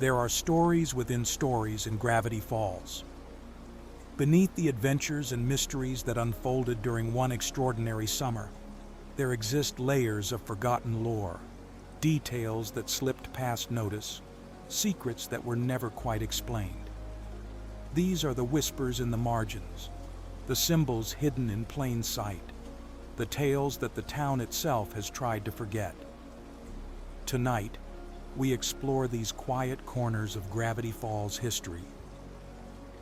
There are stories within stories in Gravity Falls. Beneath the adventures and mysteries that unfolded during one extraordinary summer, there exist layers of forgotten lore, details that slipped past notice, secrets that were never quite explained. These are the whispers in the margins, the symbols hidden in plain sight, the tales that the town itself has tried to forget. Tonight, we explore these quiet corners of Gravity Falls history,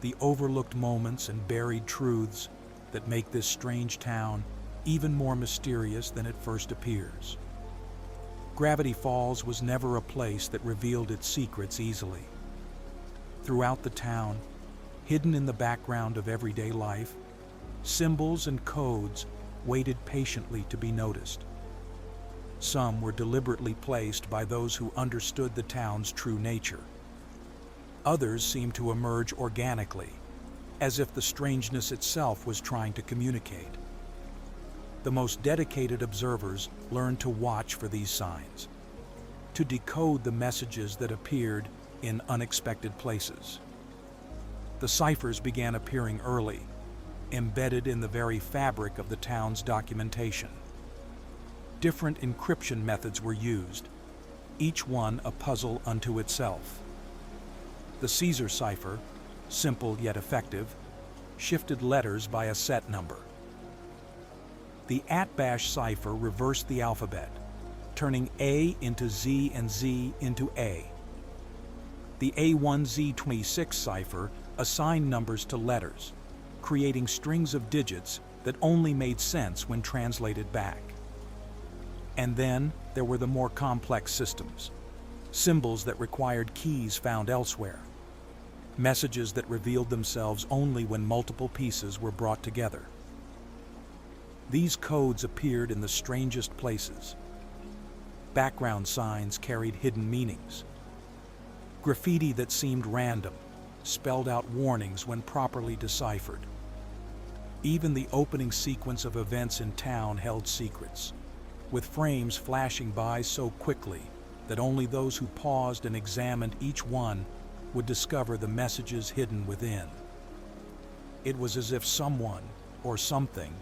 the overlooked moments and buried truths that make this strange town even more mysterious than it first appears. Gravity Falls was never a place that revealed its secrets easily. Throughout the town, hidden in the background of everyday life, symbols and codes waited patiently to be noticed. Some were deliberately placed by those who understood the town's true nature. Others seemed to emerge organically, as if the strangeness itself was trying to communicate. The most dedicated observers learned to watch for these signs, to decode the messages that appeared in unexpected places. The ciphers began appearing early, embedded in the very fabric of the town's documentation. Different encryption methods were used, each one a puzzle unto itself. The Caesar cipher, simple yet effective, shifted letters by a set number. The @bash cipher reversed the alphabet, turning A into Z and Z into A. The A1Z26 cipher assigned numbers to letters, creating strings of digits that only made sense when translated back. And then there were the more complex systems, symbols that required keys found elsewhere, messages that revealed themselves only when multiple pieces were brought together. These codes appeared in the strangest places. Background signs carried hidden meanings. Graffiti that seemed random spelled out warnings when properly deciphered. Even the opening sequence of events in town held secrets, with frames flashing by so quickly that only those who paused and examined each one would discover the messages hidden within. It was as if someone, or something,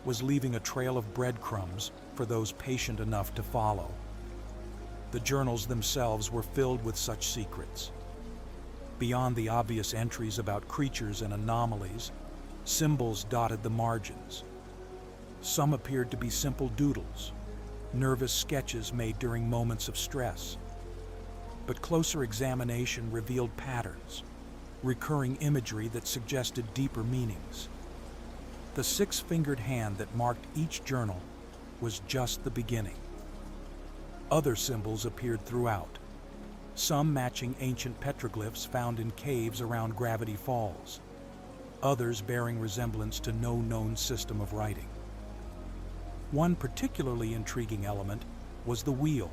was leaving a trail of breadcrumbs for those patient enough to follow. The journals themselves were filled with such secrets. Beyond the obvious entries about creatures and anomalies, symbols dotted the margins. Some appeared to be simple doodles, nervous sketches made during moments of stress. But closer examination revealed patterns, recurring imagery that suggested deeper meanings. The six-fingered hand that marked each journal was just the beginning. Other symbols appeared throughout, some matching ancient petroglyphs found in caves around Gravity Falls, others bearing resemblance to no known system of writing. One particularly intriguing element was the wheel,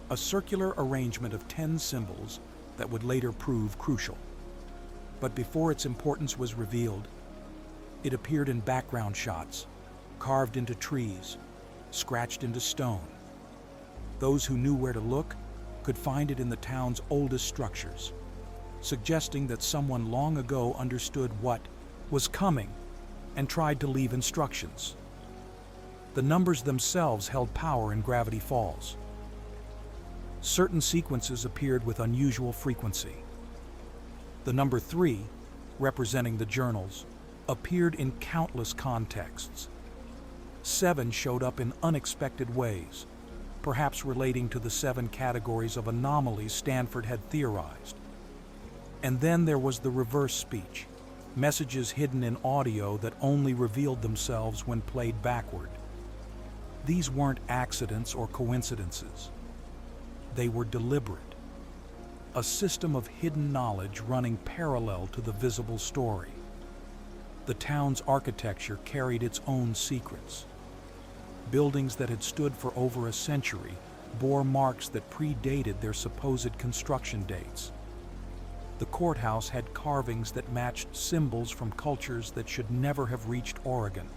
a circular arrangement of 10 symbols that would later prove crucial. But before its importance was revealed, it appeared in background shots, carved into trees, scratched into stone. Those who knew where to look could find it in the town's oldest structures, suggesting that someone long ago understood what was coming and tried to leave instructions. The numbers themselves held power in Gravity Falls. Certain sequences appeared with unusual frequency. The number 3, representing the journals, appeared in countless contexts. 7 showed up in unexpected ways, perhaps relating to the 7 categories of anomalies Stanford had theorized. And then there was the reverse speech, messages hidden in audio that only revealed themselves when played backward. These weren't accidents or coincidences. They were deliberate, a system of hidden knowledge running parallel to the visible story. The town's architecture carried its own secrets. Buildings that had stood for over a century bore marks that predated their supposed construction dates. The courthouse had carvings that matched symbols from cultures that should never have reached Oregon.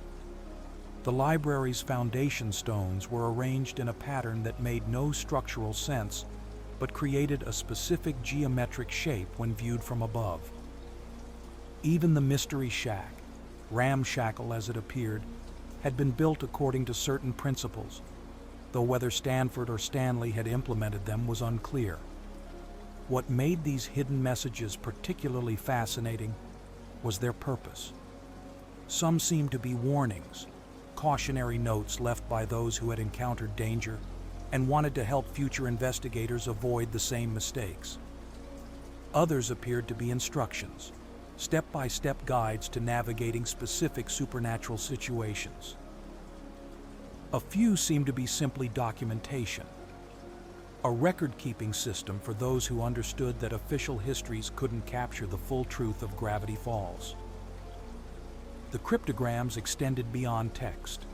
The library's foundation stones were arranged in a pattern that made no structural sense, but created a specific geometric shape when viewed from above. Even the Mystery Shack, ramshackle as it appeared, had been built according to certain principles, though whether Stanford or Stanley had implemented them was unclear. What made these hidden messages particularly fascinating was their purpose. Some seemed to be warnings, cautionary notes left by those who had encountered danger and wanted to help future investigators avoid the same mistakes. Others appeared to be instructions, step-by-step guides to navigating specific supernatural situations. A few seemed to be simply documentation, a record-keeping system for those who understood that official histories couldn't capture the full truth of Gravity Falls. The cryptograms extended beyond text.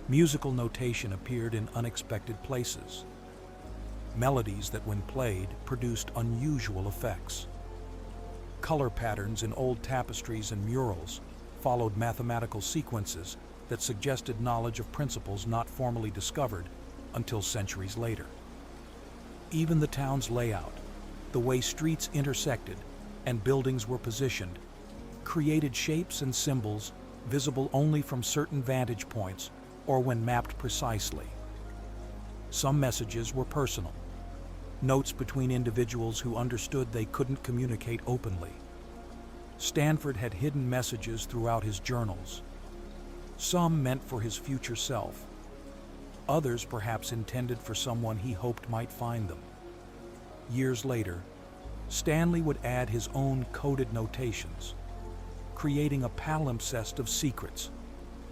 Musical notation appeared in unexpected places. Melodies that, when played, produced unusual effects. Color patterns in old tapestries and murals followed mathematical sequences that suggested knowledge of principles not formally discovered until centuries later. Even the town's layout, the way streets intersected and buildings were positioned, created shapes and symbols visible only from certain vantage points or when mapped precisely. Some messages were personal, notes between individuals who understood they couldn't communicate openly. Stanford had hidden messages throughout his journals. Some meant for his future self, others perhaps intended for someone he hoped might find them. Years later, Stanley would add his own coded notations, creating a palimpsest of secrets,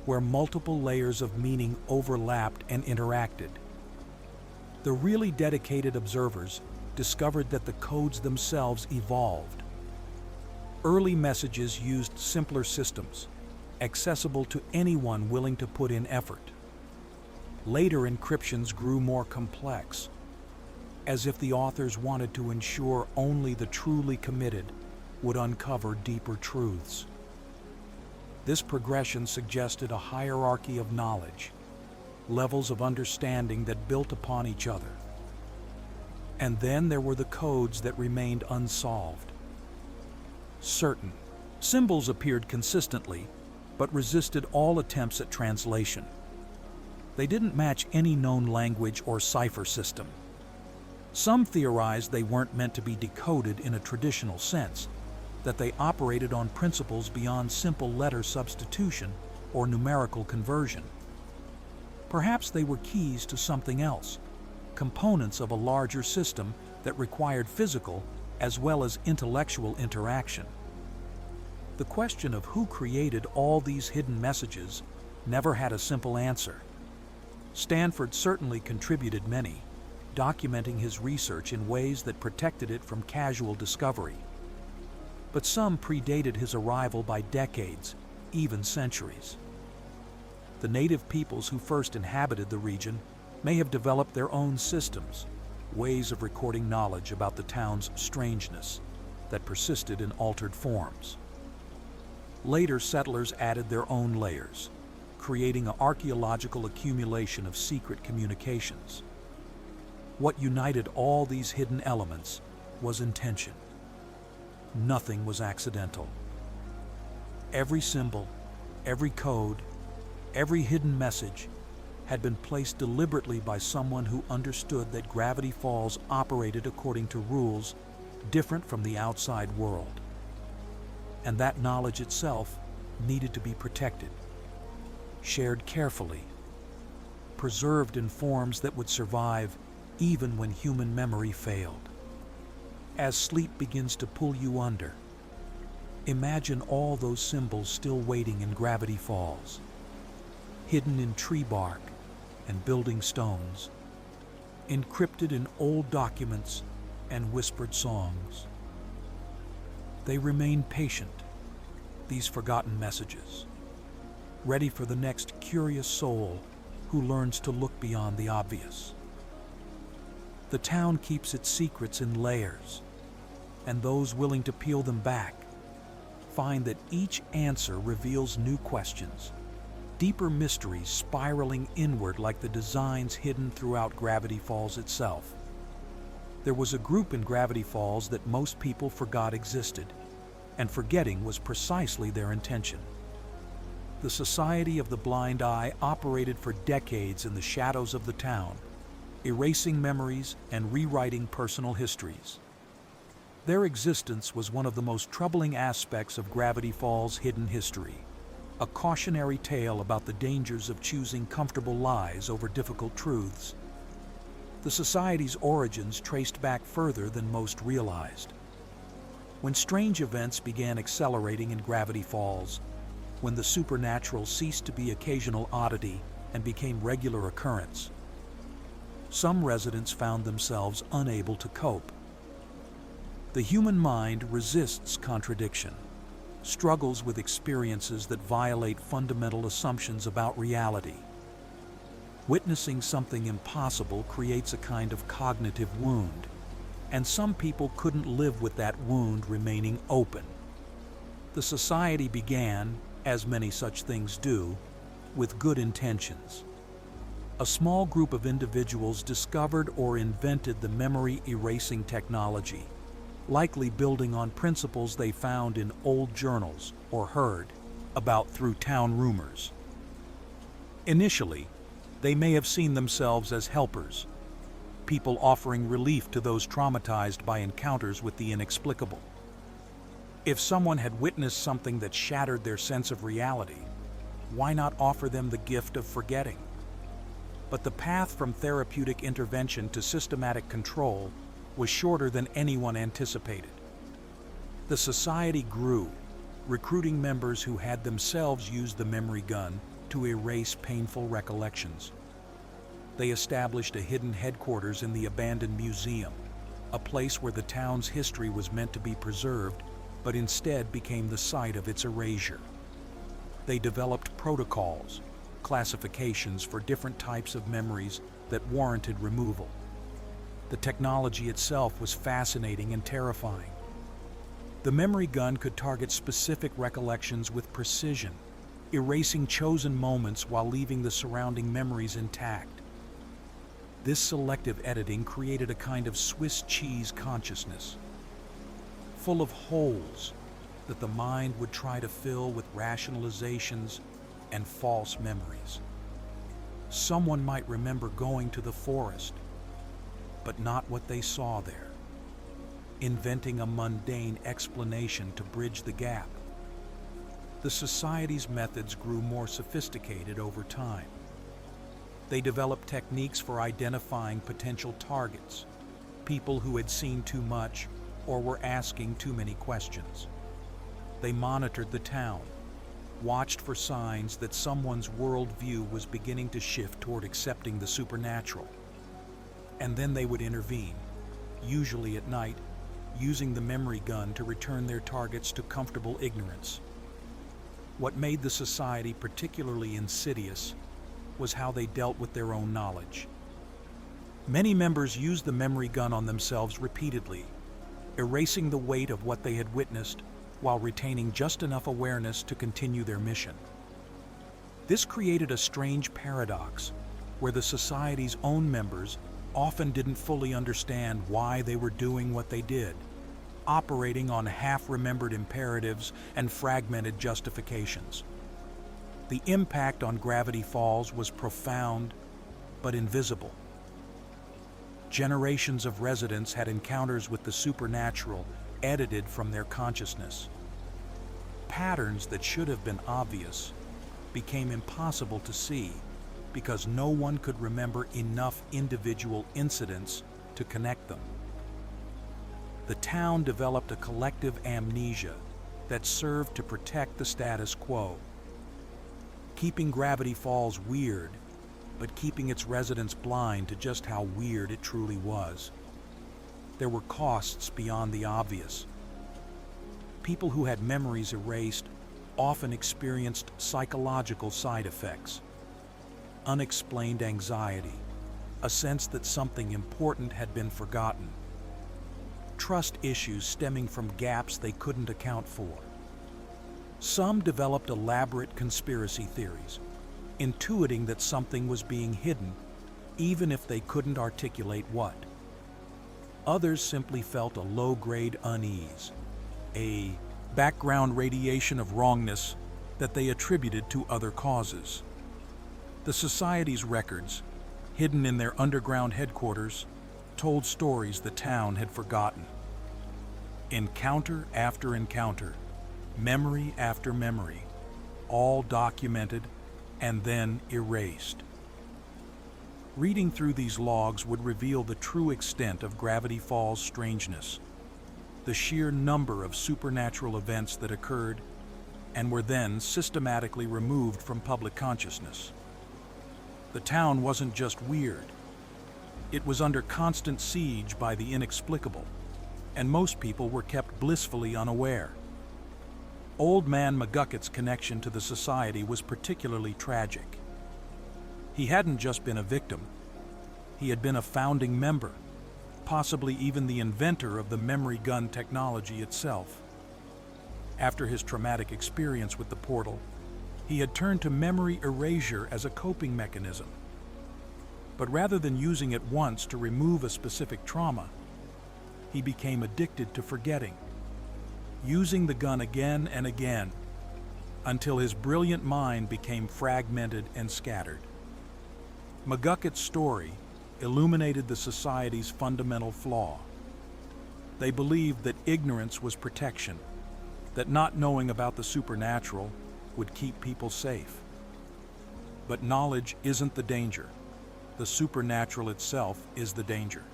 where multiple layers of meaning overlapped and interacted. The really dedicated observers discovered that the codes themselves evolved. Early messages used simpler systems, accessible to anyone willing to put in effort. Later encryptions grew more complex, as if the authors wanted to ensure only the truly committed would uncover deeper truths. This progression suggested a hierarchy of knowledge, levels of understanding that built upon each other. And then there were the codes that remained unsolved. Certain symbols appeared consistently, but resisted all attempts at translation. They didn't match any known language or cipher system. Some theorized they weren't meant to be decoded in a traditional sense, that they operated on principles beyond simple letter substitution or numerical conversion. Perhaps they were keys to something else, components of a larger system that required physical as well as intellectual interaction. The question of who created all these hidden messages never had a simple answer. Stanford certainly contributed many, documenting his research in ways that protected it from casual discovery. But some predated his arrival by decades, even centuries. The native peoples who first inhabited the region may have developed their own systems, ways of recording knowledge about the town's strangeness that persisted in altered forms. Later settlers added their own layers, creating an archaeological accumulation of secret communications. What united all these hidden elements was intention. Nothing was accidental. Every symbol, every code, every hidden message had been placed deliberately by someone who understood that Gravity Falls operated according to rules different from the outside world. And that knowledge itself needed to be protected, shared carefully, preserved in forms that would survive even when human memory failed. As sleep begins to pull you under, imagine all those symbols still waiting in Gravity Falls, hidden in tree bark and building stones, encrypted in old documents and whispered songs. They remain patient, these forgotten messages, ready for the next curious soul who learns to look beyond the obvious. The town keeps its secrets in layers, and those willing to peel them back find that each answer reveals new questions, deeper mysteries spiraling inward like the designs hidden throughout Gravity Falls itself. There was a group in Gravity Falls that most people forgot existed, and forgetting was precisely their intention. The Society of the Blind Eye operated for decades in the shadows of the town, erasing memories and rewriting personal histories. Their existence was one of the most troubling aspects of Gravity Falls' hidden history, a cautionary tale about the dangers of choosing comfortable lies over difficult truths. The Society's origins traced back further than most realized. When strange events began accelerating in Gravity Falls, when the supernatural ceased to be occasional oddity and became regular occurrence, some residents found themselves unable to cope. The human mind resists contradiction, struggles with experiences that violate fundamental assumptions about reality. Witnessing something impossible creates a kind of cognitive wound, and some people couldn't live with that wound remaining open. The Society began, as many such things do, with good intentions. A small group of individuals discovered or invented the memory-erasing technology, likely building on principles they found in old journals or heard about through town rumors. Initially, they may have seen themselves as helpers, people offering relief to those traumatized by encounters with the inexplicable. If someone had witnessed something that shattered their sense of reality, why not offer them the gift of forgetting? But the path from therapeutic intervention to systematic control was shorter than anyone anticipated. The Society grew, recruiting members who had themselves used the memory gun to erase painful recollections. They established a hidden headquarters in the abandoned museum, a place where the town's history was meant to be preserved, but instead became the site of its erasure. They developed protocols, classifications for different types of memories that warranted removal. The technology itself was fascinating and terrifying. The memory gun could target specific recollections with precision, erasing chosen moments while leaving the surrounding memories intact. This selective editing created a kind of Swiss cheese consciousness, full of holes that the mind would try to fill with rationalizations and false memories. Someone might remember going to the forest, but not what they saw there, inventing a mundane explanation to bridge the gap. The Society's methods grew more sophisticated over time. They developed techniques for identifying potential targets, people who had seen too much or were asking too many questions. They monitored the town, watched for signs that someone's worldview was beginning to shift toward accepting the supernatural. And then they would intervene, usually at night, using the memory gun to return their targets to comfortable ignorance. What made the Society particularly insidious was how they dealt with their own knowledge. Many members used the memory gun on themselves repeatedly, erasing the weight of what they had witnessed while retaining just enough awareness to continue their mission. This created a strange paradox where the Society's own members often didn't fully understand why they were doing what they did, operating on half-remembered imperatives and fragmented justifications. The impact on Gravity Falls was profound but invisible. Generations of residents had encounters with the supernatural edited from their consciousness. Patterns that should have been obvious became impossible to see because no one could remember enough individual incidents to connect them. The town developed a collective amnesia that served to protect the status quo, keeping Gravity Falls weird, but keeping its residents blind to just how weird it truly was. There were costs beyond the obvious. People who had memories erased often experienced psychological side effects, unexplained anxiety, a sense that something important had been forgotten, trust issues stemming from gaps they couldn't account for. Some developed elaborate conspiracy theories, intuiting that something was being hidden, even if they couldn't articulate what. Others simply felt a low-grade unease, a background radiation of wrongness that they attributed to other causes. The society's records, hidden in their underground headquarters, told stories the town had forgotten. Encounter after encounter, memory after memory, all documented and then erased. Reading through these logs would reveal the true extent of Gravity Falls' strangeness, the sheer number of supernatural events that occurred and were then systematically removed from public consciousness. The town wasn't just weird. It was under constant siege by the inexplicable, and most people were kept blissfully unaware. Old Man McGucket's connection to the society was particularly tragic. He hadn't just been a victim, he had been a founding member, possibly even the inventor of the memory gun technology itself. After his traumatic experience with the portal, he had turned to memory erasure as a coping mechanism. But rather than using it once to remove a specific trauma, he became addicted to forgetting, using the gun again and again, until his brilliant mind became fragmented and scattered. McGucket's story illuminated the society's fundamental flaw. They believed that ignorance was protection, that not knowing about the supernatural would keep people safe. But knowledge isn't the danger. The supernatural itself is the danger.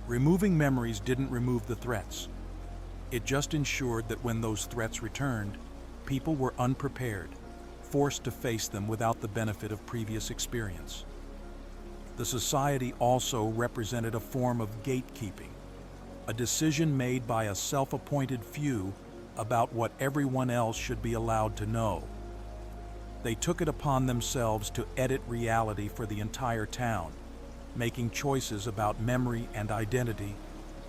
Removing memories didn't remove the threats. It just ensured that when those threats returned, people were unprepared, forced to face them without the benefit of previous experience. The society also represented a form of gatekeeping, a decision made by a self-appointed few about what everyone else should be allowed to know. They took it upon themselves to edit reality for the entire town, making choices about memory and identity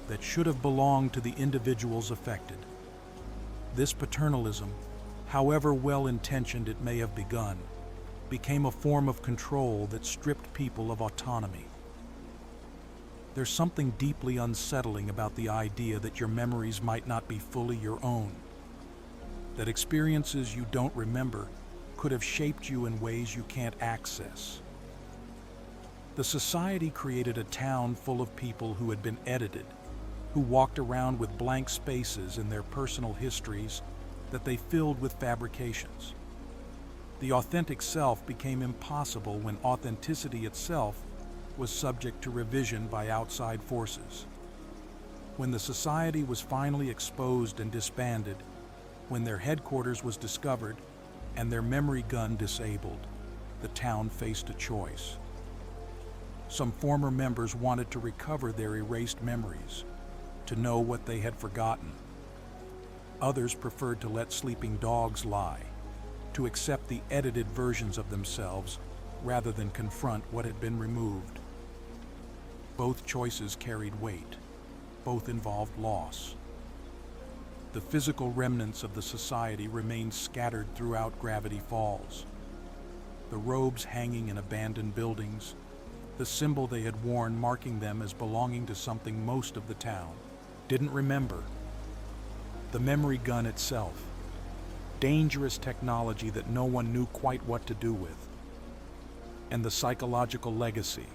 that should have belonged to the individuals affected. This paternalism, however well-intentioned it may have begun, became a form of control that stripped people of autonomy. There's something deeply unsettling about the idea that your memories might not be fully your own, that experiences you don't remember could have shaped you in ways you can't access. The society created a town full of people who had been edited, who walked around with blank spaces in their personal histories that they filled with fabrications. The authentic self became impossible when authenticity itself was subject to revision by outside forces. When the society was finally exposed and disbanded, when their headquarters was discovered and their memory gun disabled, the town faced a choice. Some former members wanted to recover their erased memories, to know what they had forgotten. Others preferred to let sleeping dogs lie, to accept the edited versions of themselves rather than confront what had been removed. Both choices carried weight. Both involved loss. The physical remnants of the society remained scattered throughout Gravity Falls. The robes hanging in abandoned buildings, the symbol they had worn marking them as belonging to something most of the town didn't remember. The memory gun itself, dangerous technology that no one knew quite what to do with. And the psychological legacy,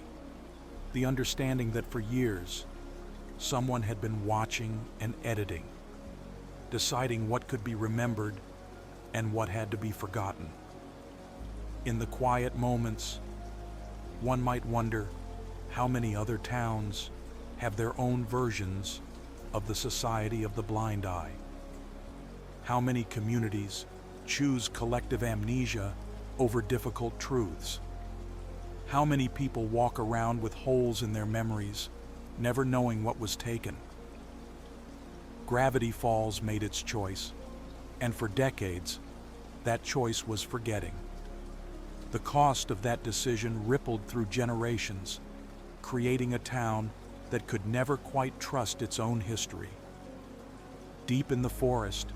the understanding that for years, someone had been watching and editing, deciding what could be remembered and what had to be forgotten. In the quiet moments, one might wonder how many other towns have their own versions of the Society of the Blind Eye. How many communities choose collective amnesia over difficult truths? How many people walk around with holes in their memories, never knowing what was taken? Gravity Falls made its choice, and for decades, that choice was forgetting. The cost of that decision rippled through generations, creating a town that could never quite trust its own history. Deep in the forest,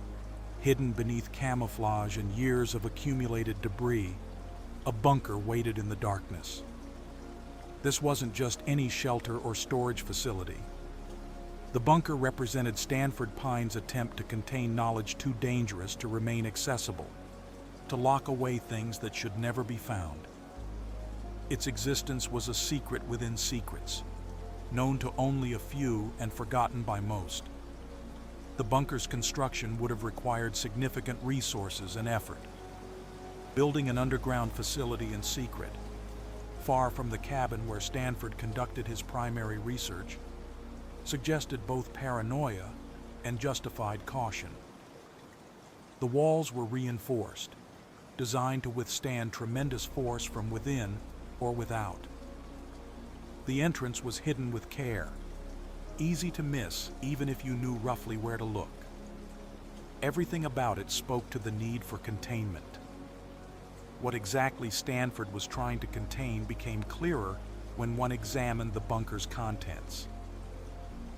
hidden beneath camouflage and years of accumulated debris, a bunker waited in the darkness. This wasn't just any shelter or storage facility. The bunker represented Stanford Pine's attempt to contain knowledge too dangerous to remain accessible, to lock away things that should never be found. Its existence was a secret within secrets, known to only a few and forgotten by most. The bunker's construction would have required significant resources and effort. Building an underground facility in secret, far from the cabin where Stanford conducted his primary research, suggested both paranoia and justified caution. The walls were reinforced, designed to withstand tremendous force from within or without. The entrance was hidden with care, easy to miss even if you knew roughly where to look. Everything about it spoke to the need for containment. What exactly Stanford was trying to contain became clearer when one examined the bunker's contents.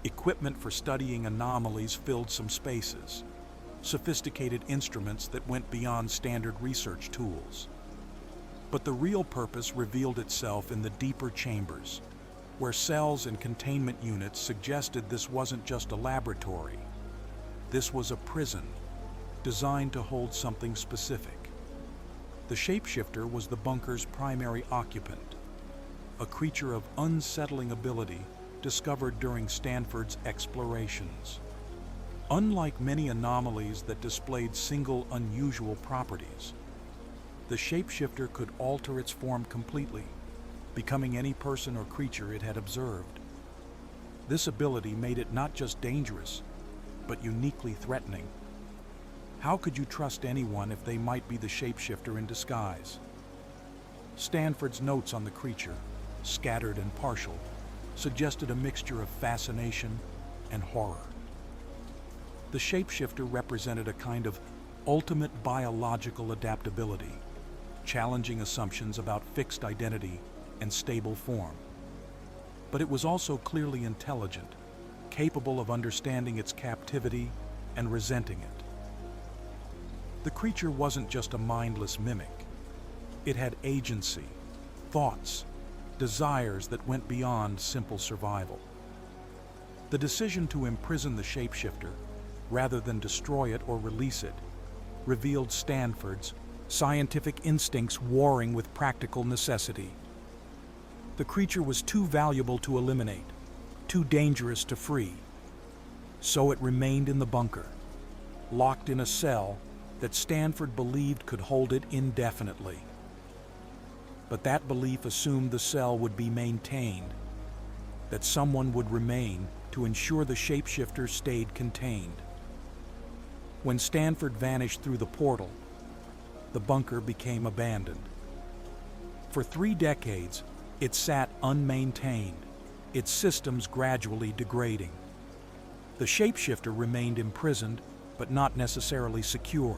Equipment for studying anomalies filled some spaces, sophisticated instruments that went beyond standard research tools. But the real purpose revealed itself in the deeper chambers, where cells and containment units suggested this wasn't just a laboratory. This was a prison, designed to hold something specific. The shapeshifter was the bunker's primary occupant, a creature of unsettling ability discovered during Stanford's explorations. Unlike many anomalies that displayed single unusual properties, the shapeshifter could alter its form completely, becoming any person or creature it had observed. This ability made it not just dangerous, but uniquely threatening. How could you trust anyone if they might be the shapeshifter in disguise? Stanford's notes on the creature, scattered and partial, suggested a mixture of fascination and horror. The shapeshifter represented a kind of ultimate biological adaptability, challenging assumptions about fixed identity and stable form. But it was also clearly intelligent, capable of understanding its captivity and resenting it. The creature wasn't just a mindless mimic. It had agency, thoughts, desires that went beyond simple survival. The decision to imprison the shapeshifter, rather than destroy it or release it, revealed Stanford's scientific instincts warring with practical necessity. The creature was too valuable to eliminate, too dangerous to free. So it remained in the bunker, locked in a cell that Stanford believed could hold it indefinitely. But that belief assumed the cell would be maintained, that someone would remain to ensure the shapeshifter stayed contained. When Stanford vanished through the portal, the bunker became abandoned. For 3 decades, it sat unmaintained, its systems gradually degrading. The shapeshifter remained imprisoned, but not necessarily secure.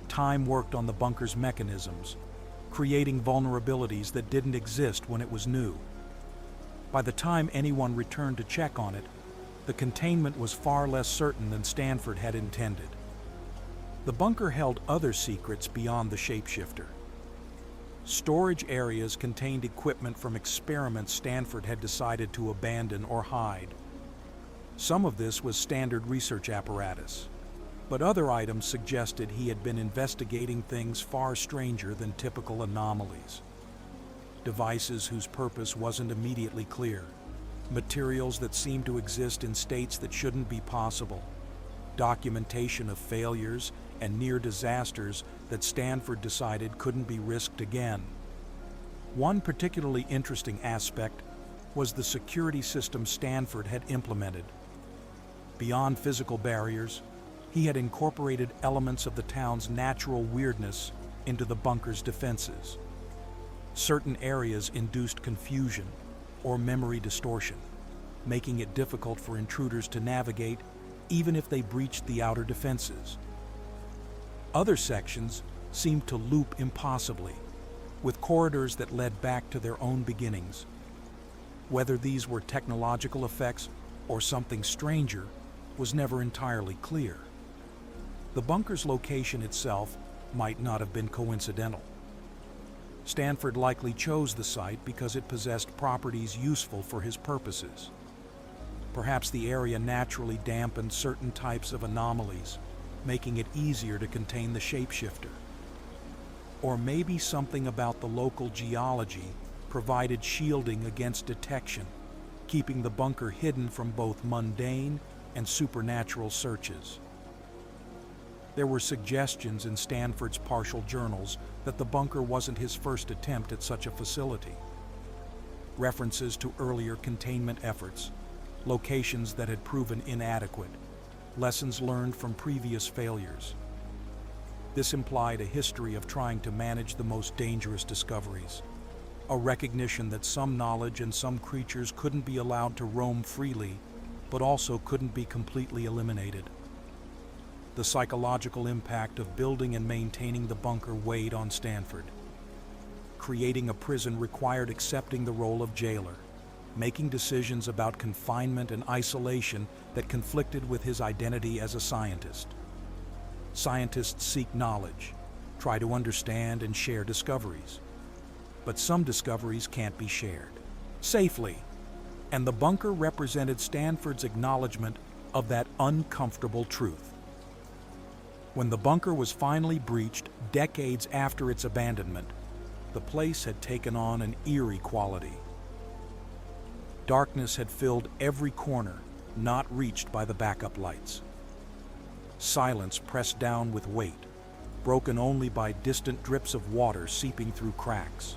Time worked on the bunker's mechanisms, creating vulnerabilities that didn't exist when it was new. By the time anyone returned to check on it, the containment was far less certain than Stanford had intended. The bunker held other secrets beyond the shapeshifter. Storage areas contained equipment from experiments Stanford had decided to abandon or hide. Some of this was standard research apparatus, but other items suggested he had been investigating things far stranger than typical anomalies. Devices whose purpose wasn't immediately clear, materials that seemed to exist in states that shouldn't be possible, documentation of failures and near disasters that Stanford decided couldn't be risked again. One particularly interesting aspect was the security system Stanford had implemented. Beyond physical barriers, he had incorporated elements of the town's natural weirdness into the bunker's defenses. Certain areas induced confusion or memory distortion, making it difficult for intruders to navigate even if they breached the outer defenses. Other sections seemed to loop impossibly, with corridors that led back to their own beginnings. Whether these were technological effects or something stranger was never entirely clear. The bunker's location itself might not have been coincidental. Stanford likely chose the site because it possessed properties useful for his purposes. Perhaps the area naturally dampened certain types of anomalies, making it easier to contain the shapeshifter. Or maybe something about the local geology provided shielding against detection, keeping the bunker hidden from both mundane and supernatural searches. There were suggestions in Stanford's partial journals that the bunker wasn't his first attempt at such a facility. References to earlier containment efforts, locations that had proven inadequate, lessons learned from previous failures. This implied a history of trying to manage the most dangerous discoveries, a recognition that some knowledge and some creatures couldn't be allowed to roam freely, but also couldn't be completely eliminated. The psychological impact of building and maintaining the bunker weighed on Stanford. Creating a prison required accepting the role of jailer, making decisions about confinement and isolation that conflicted with his identity as a scientist. Scientists seek knowledge, try to understand and share discoveries. But some discoveries can't be shared safely, and the bunker represented Stanford's acknowledgement of that uncomfortable truth. When the bunker was finally breached decades after its abandonment, the place had taken on an eerie quality. Darkness had filled every corner, not reached by the backup lights. Silence pressed down with weight, broken only by distant drips of water seeping through cracks.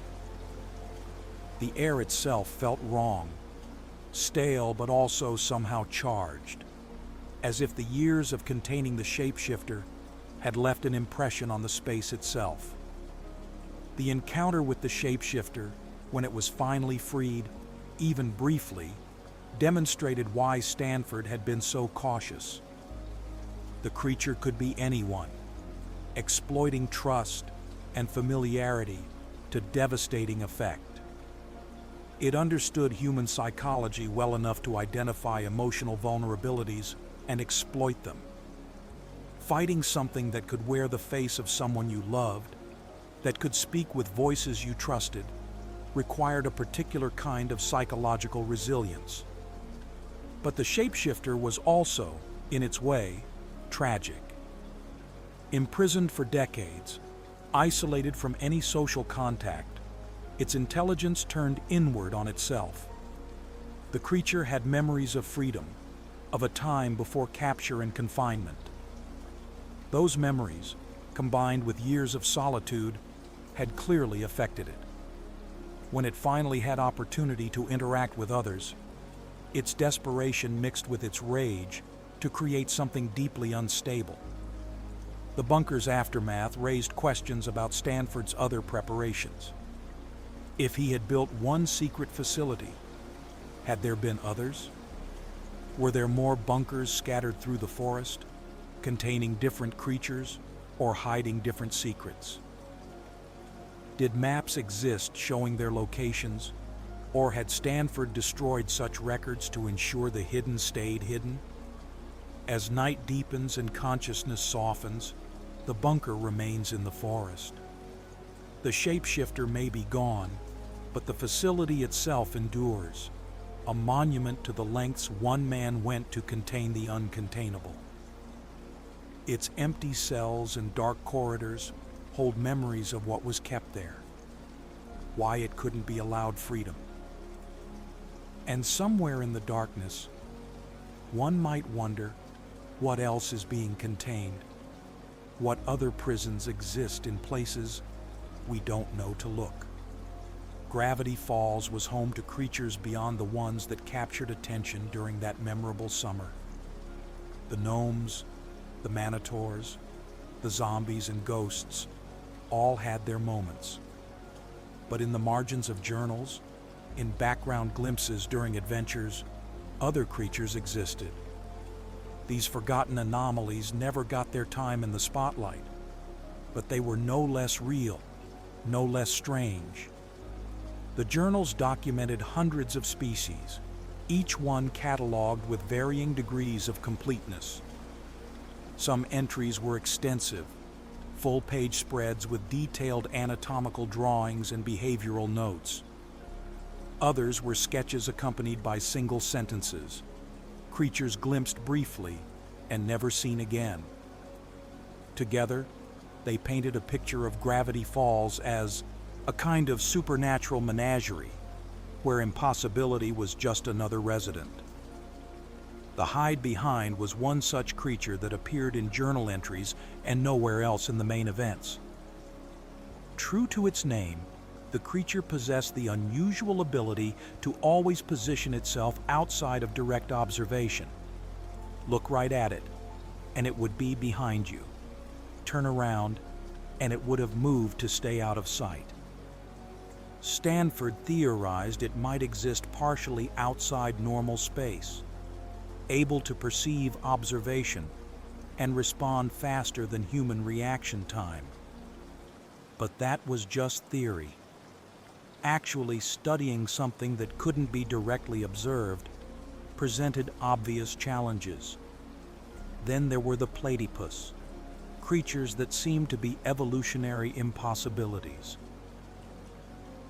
The air itself felt wrong, stale but also somehow charged, as if the years of containing the shapeshifter had left an impression on the space itself. The encounter with the shapeshifter, when it was finally freed, even briefly, demonstrated why Stanford had been so cautious. The creature could be anyone, exploiting trust and familiarity to devastating effect. It understood human psychology well enough to identify emotional vulnerabilities and exploit them. Fighting something that could wear the face of someone you loved, that could speak with voices you trusted, required a particular kind of psychological resilience. But the shapeshifter was also, in its way, tragic. Imprisoned for decades, isolated from any social contact, its intelligence turned inward on itself. The creature had memories of freedom, of a time before capture and confinement. Those memories, combined with years of solitude, had clearly affected it. When it finally had opportunity to interact with others, its desperation mixed with its rage to create something deeply unstable. The bunker's aftermath raised questions about Stanford's other preparations. If he had built one secret facility, had there been others? Were there more bunkers scattered through the forest, containing different creatures or hiding different secrets? Did maps exist showing their locations, or had Stanford destroyed such records to ensure the hidden stayed hidden? As night deepens and consciousness softens, the bunker remains in the forest. The shapeshifter may be gone, but the facility itself endures, a monument to the lengths one man went to contain the uncontainable. Its empty cells and dark corridors hold memories of what was kept there, why it couldn't be allowed freedom. And somewhere in the darkness, one might wonder what else is being contained, what other prisons exist in places we don't know to look. Gravity Falls was home to creatures beyond the ones that captured attention during that memorable summer. The gnomes, the manitors, the zombies and ghosts all had their moments. But in the margins of journals, in background glimpses during adventures, other creatures existed. These forgotten anomalies never got their time in the spotlight, but they were no less real, no less strange. The journals documented hundreds of species, each one cataloged with varying degrees of completeness. Some entries were extensive, full-page spreads with detailed anatomical drawings and behavioral notes. Others were sketches accompanied by single sentences, creatures glimpsed briefly and never seen again. Together, they painted a picture of Gravity Falls as a kind of supernatural menagerie, where impossibility was just another resident. The hide behind was one such creature that appeared in journal entries and nowhere else in the main events. True to its name, the creature possessed the unusual ability to always position itself outside of direct observation. Look right at it, and it would be behind you. Turn around, and it would have moved to stay out of sight. Stanford theorized it might exist partially outside normal space, able to perceive observation and respond faster than human reaction time. But that was just theory. Actually studying something that couldn't be directly observed presented obvious challenges. Then there were the platypus, creatures that seemed to be evolutionary impossibilities.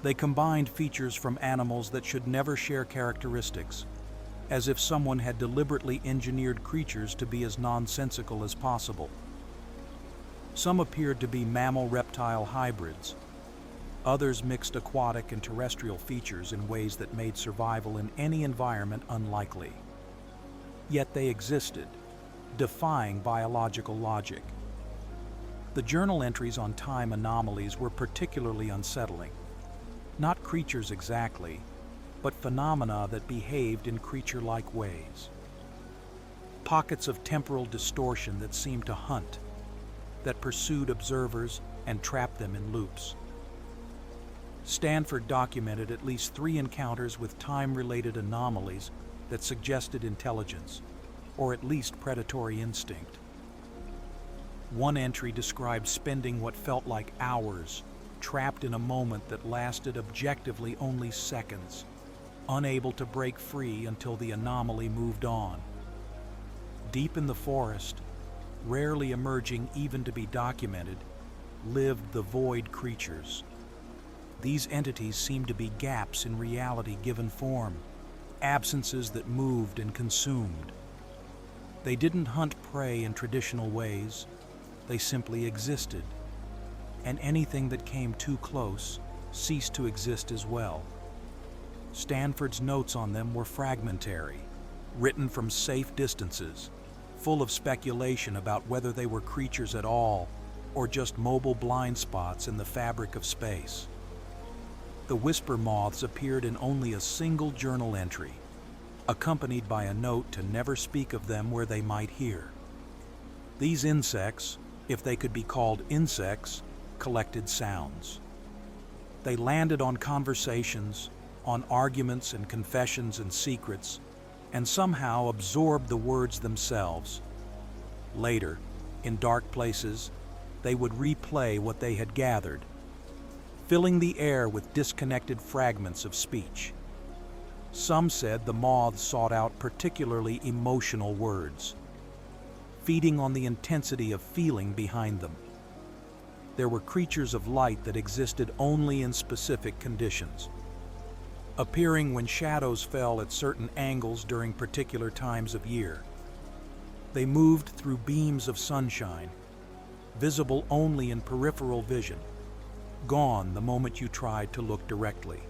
They combined features from animals that should never share characteristics, as if someone had deliberately engineered creatures to be as nonsensical as possible. Some appeared to be mammal-reptile hybrids. Others mixed aquatic and terrestrial features in ways that made survival in any environment unlikely. Yet they existed, defying biological logic. The journal entries on time anomalies were particularly unsettling. Not creatures exactly, but phenomena that behaved in creature-like ways. Pockets of temporal distortion that seemed to hunt, that pursued observers and trapped them in loops. Stanford documented at least 3 encounters with time-related anomalies that suggested intelligence, or at least predatory instinct. One entry described spending what felt like hours, trapped in a moment that lasted objectively only seconds, unable to break free until the anomaly moved on. Deep in the forest, rarely emerging even to be documented, lived the void creatures. These entities seemed to be gaps in reality given form, absences that moved and consumed. They didn't hunt prey in traditional ways, they simply existed, and anything that came too close ceased to exist as well. Stanford's notes on them were fragmentary, written from safe distances, full of speculation about whether they were creatures at all or just mobile blind spots in the fabric of space. The whisper moths appeared in only a single journal entry, accompanied by a note to never speak of them where they might hear. These insects, if they could be called insects, collected sounds. They landed on conversations, on arguments and confessions and secrets, and somehow absorbed the words themselves. Later, in dark places, they would replay what they had gathered, filling the air with disconnected fragments of speech. Some said the moths sought out particularly emotional words, feeding on the intensity of feeling behind them. There were creatures of light that existed only in specific conditions, appearing when shadows fell at certain angles during particular times of year. They moved through beams of sunshine, visible only in peripheral vision, gone the moment you tried to look directly.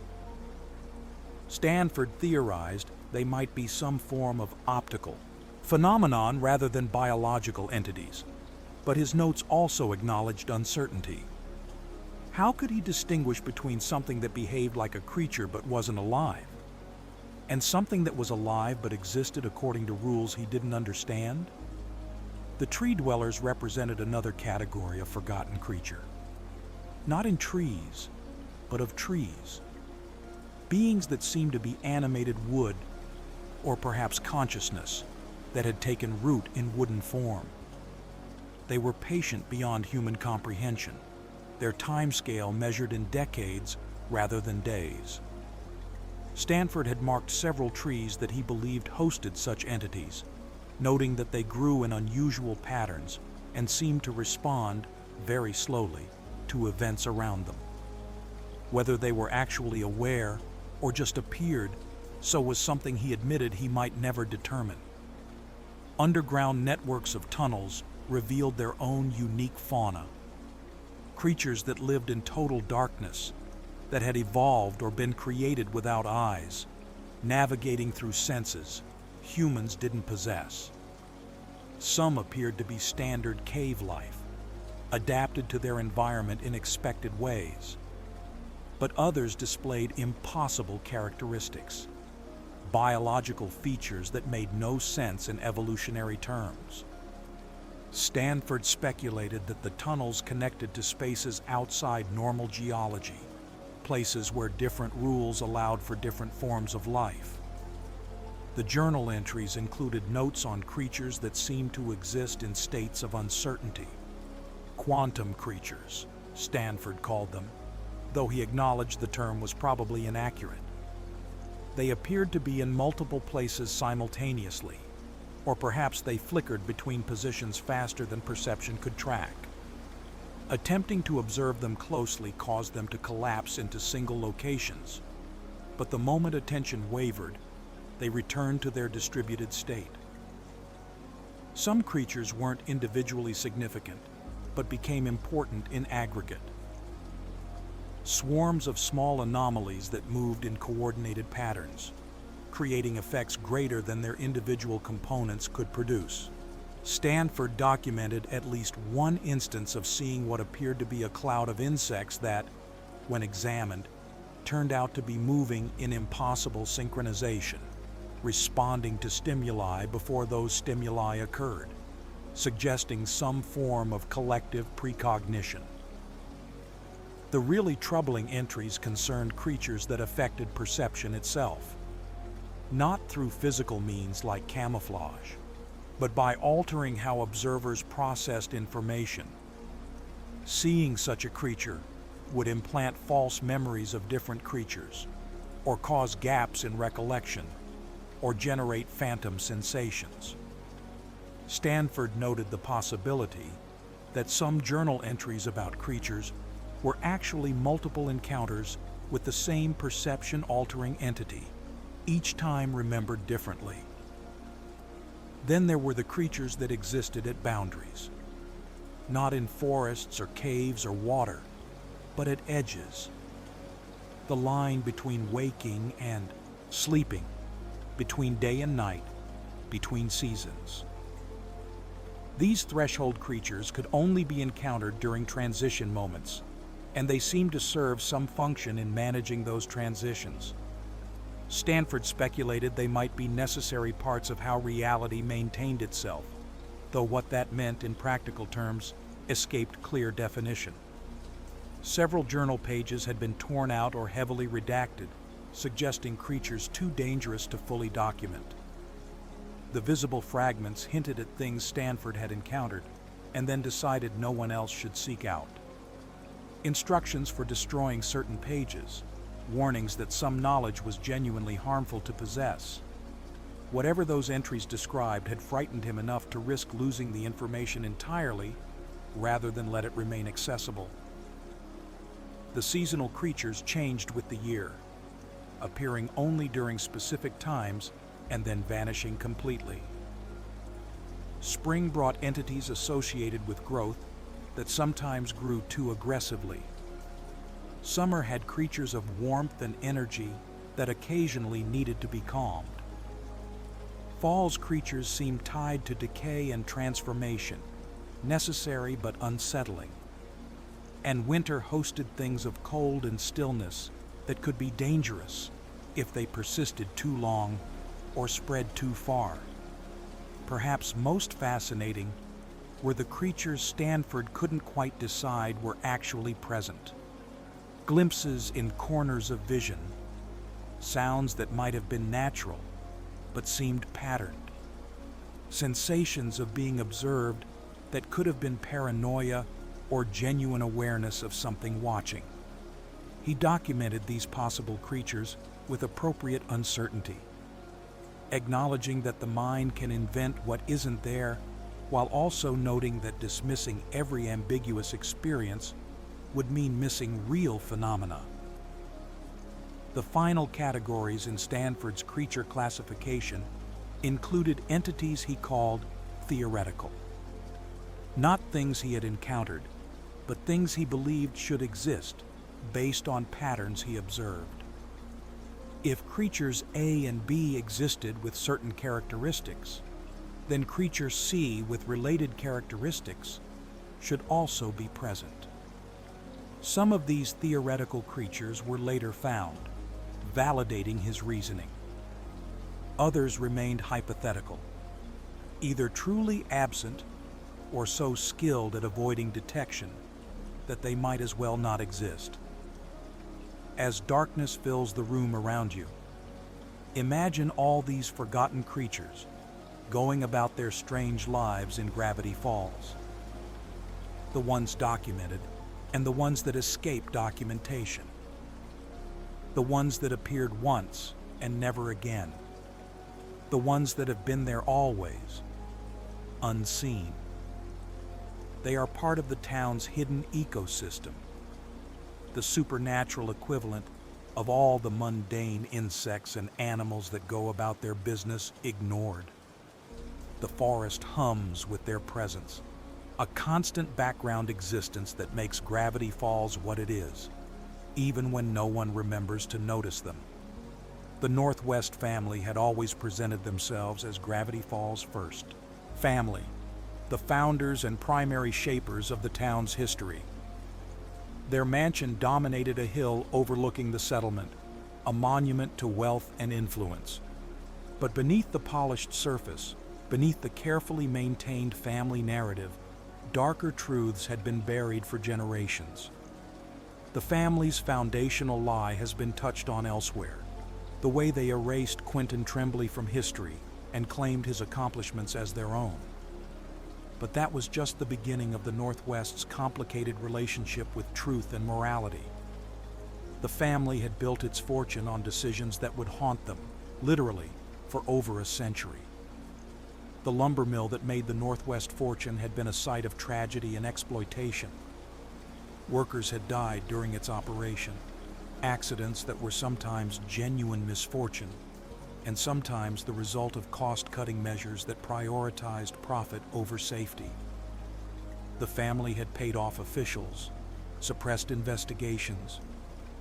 Stanford theorized they might be some form of optical phenomenon rather than biological entities, but his notes also acknowledged uncertainty. How could he distinguish between something that behaved like a creature but wasn't alive, and something that was alive but existed according to rules he didn't understand? The tree dwellers represented another category of forgotten creature. Not in trees, but of trees. Beings that seemed to be animated wood, or perhaps consciousness, that had taken root in wooden form. They were patient beyond human comprehension, their timescale measured in decades rather than days. Stanford had marked several trees that he believed hosted such entities, noting that they grew in unusual patterns and seemed to respond, very slowly, to events around them. Whether they were actually aware or just appeared so was something he admitted he might never determine. Underground networks of tunnels revealed their own unique fauna. Creatures that lived in total darkness, that had evolved or been created without eyes, navigating through senses humans didn't possess. Some appeared to be standard cave life, adapted to their environment in expected ways. But others displayed impossible characteristics, biological features that made no sense in evolutionary terms. Stanford speculated that the tunnels connected to spaces outside normal geology, places where different rules allowed for different forms of life. The journal entries included notes on creatures that seemed to exist in states of uncertainty. Quantum creatures, Stanford called them, though he acknowledged the term was probably inaccurate. They appeared to be in multiple places simultaneously, or perhaps they flickered between positions faster than perception could track. Attempting to observe them closely caused them to collapse into single locations, but the moment attention wavered, they returned to their distributed state. Some creatures weren't individually significant, but became important in aggregate. Swarms of small anomalies that moved in coordinated patterns, creating effects greater than their individual components could produce. Stanford documented at least one instance of seeing what appeared to be a cloud of insects that, when examined, turned out to be moving in impossible synchronization, responding to stimuli before those stimuli occurred, suggesting some form of collective precognition. The really troubling entries concerned creatures that affected perception itself, not through physical means like camouflage, but by altering how observers processed information. Seeing such a creature would implant false memories of different creatures, or cause gaps in recollection, or generate phantom sensations. Stanford noted the possibility that some journal entries about creatures were actually multiple encounters with the same perception-altering entity, each time remembered differently. Then there were the creatures that existed at boundaries, not in forests or caves or water, but at edges. The line between waking and sleeping, between day and night, between seasons. These threshold creatures could only be encountered during transition moments, and they seemed to serve some function in managing those transitions. Stanford speculated they might be necessary parts of how reality maintained itself, though what that meant in practical terms escaped clear definition. Several journal pages had been torn out or heavily redacted, suggesting creatures too dangerous to fully document. The visible fragments hinted at things Stanford had encountered, and then decided no one else should seek out. Instructions for destroying certain pages, warnings that some knowledge was genuinely harmful to possess. Whatever those entries described had frightened him enough to risk losing the information entirely rather than let it remain accessible. The seasonal creatures changed with the year, appearing only during specific times and then vanishing completely. Spring brought entities associated with growth that sometimes grew too aggressively. Summer had creatures of warmth and energy that occasionally needed to be calmed. Fall's creatures seemed tied to decay and transformation, necessary but unsettling. And winter hosted things of cold and stillness that could be dangerous if they persisted too long or spread too far. Perhaps most fascinating were the creatures Stanford couldn't quite decide were actually present. Glimpses in corners of vision, sounds that might have been natural but seemed patterned, sensations of being observed that could have been paranoia or genuine awareness of something watching. He documented these possible creatures with appropriate uncertainty, acknowledging that the mind can invent what isn't there, while also noting that dismissing every ambiguous experience would mean missing real phenomena. The final categories in Stanford's creature classification included entities he called theoretical. Not things he had encountered, but things he believed should exist based on patterns he observed. If creatures A and B existed with certain characteristics, then creature C with related characteristics should also be present. Some of these theoretical creatures were later found, validating his reasoning. Others remained hypothetical, either truly absent or so skilled at avoiding detection that they might as well not exist. As darkness fills the room around you, imagine all these forgotten creatures going about their strange lives in Gravity Falls. The ones documented and the ones that escape documentation. The ones that appeared once and never again. The ones that have been there always, unseen. They are part of the town's hidden ecosystem, the supernatural equivalent of all the mundane insects and animals that go about their business ignored. The forest hums with their presence, a constant background existence that makes Gravity Falls what it is, even when no one remembers to notice them. The Northwest family had always presented themselves as Gravity Falls' first family, the founders and primary shapers of the town's history. Their mansion dominated a hill overlooking the settlement, a monument to wealth and influence. But beneath the polished surface, beneath the carefully maintained family narrative, darker truths had been buried for generations. The family's foundational lie has been touched on elsewhere, the way they erased Quentin Tremblay from history and claimed his accomplishments as their own. But that was just the beginning of the Northwest's complicated relationship with truth and morality. The family had built its fortune on decisions that would haunt them, literally, for over a century. The lumber mill that made the Northwest fortune had been a site of tragedy and exploitation. Workers had died during its operation, accidents that were sometimes genuine misfortune, and sometimes the result of cost-cutting measures that prioritized profit over safety. The family had paid off officials, suppressed investigations,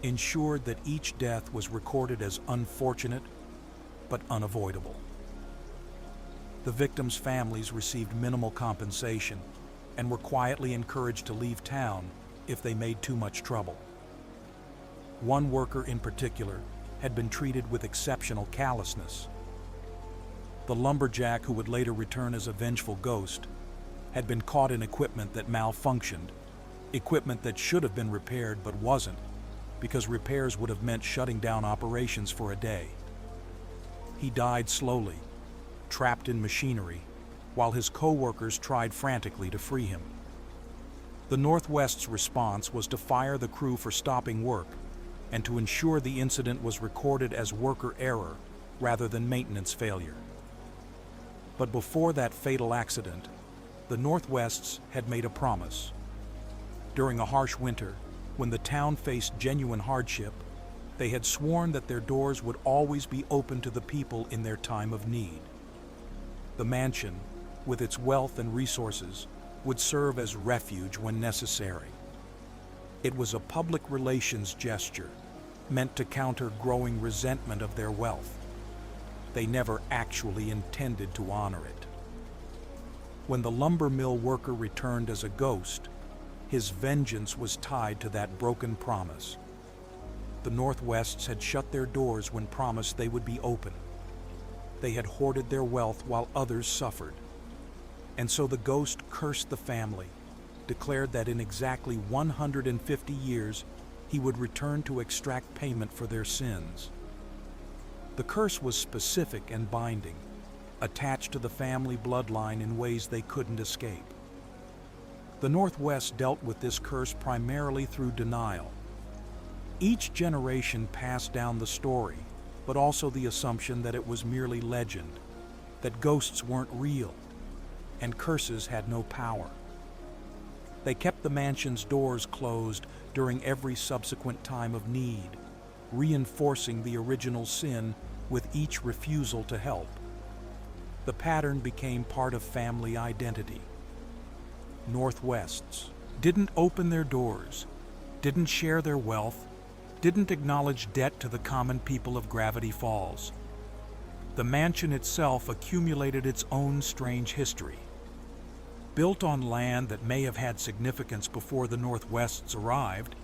ensured that each death was recorded as unfortunate but unavoidable. The victims' families received minimal compensation and were quietly encouraged to leave town if they made too much trouble. One worker in particular had been treated with exceptional callousness. The lumberjack, who would later return as a vengeful ghost, had been caught in equipment that malfunctioned, equipment that should have been repaired but wasn't, because repairs would have meant shutting down operations for a day. He died slowly, trapped in machinery, while his co-workers tried frantically to free him. The Northwest's response was to fire the crew for stopping work and to ensure the incident was recorded as worker error rather than maintenance failure. But before that fatal accident, the Northwests had made a promise. During a harsh winter, when the town faced genuine hardship, they had sworn that their doors would always be open to the people in their time of need. The mansion, with its wealth and resources, would serve as refuge when necessary. It was a public relations gesture meant to counter growing resentment of their wealth. They never actually intended to honor it. When the lumber mill worker returned as a ghost, his vengeance was tied to that broken promise. The Northwests had shut their doors when promised they would be open. They had hoarded their wealth while others suffered. And so the ghost cursed the family, declared that in exactly 150 years he would return to extract payment for their sins. The curse was specific and binding, attached to the family bloodline in ways they couldn't escape. The Northwest dealt with this curse primarily through denial. Each generation passed down the story, but also the assumption that it was merely legend, that ghosts weren't real, and curses had no power. They kept the mansion's doors closed during every subsequent time of need, reinforcing the original sin with each refusal to help. The pattern became part of family identity. Northwests didn't open their doors, didn't share their wealth, didn't acknowledge debt to the common people of Gravity Falls. The mansion itself accumulated its own strange history. Built on land that may have had significance before the Northwests arrived,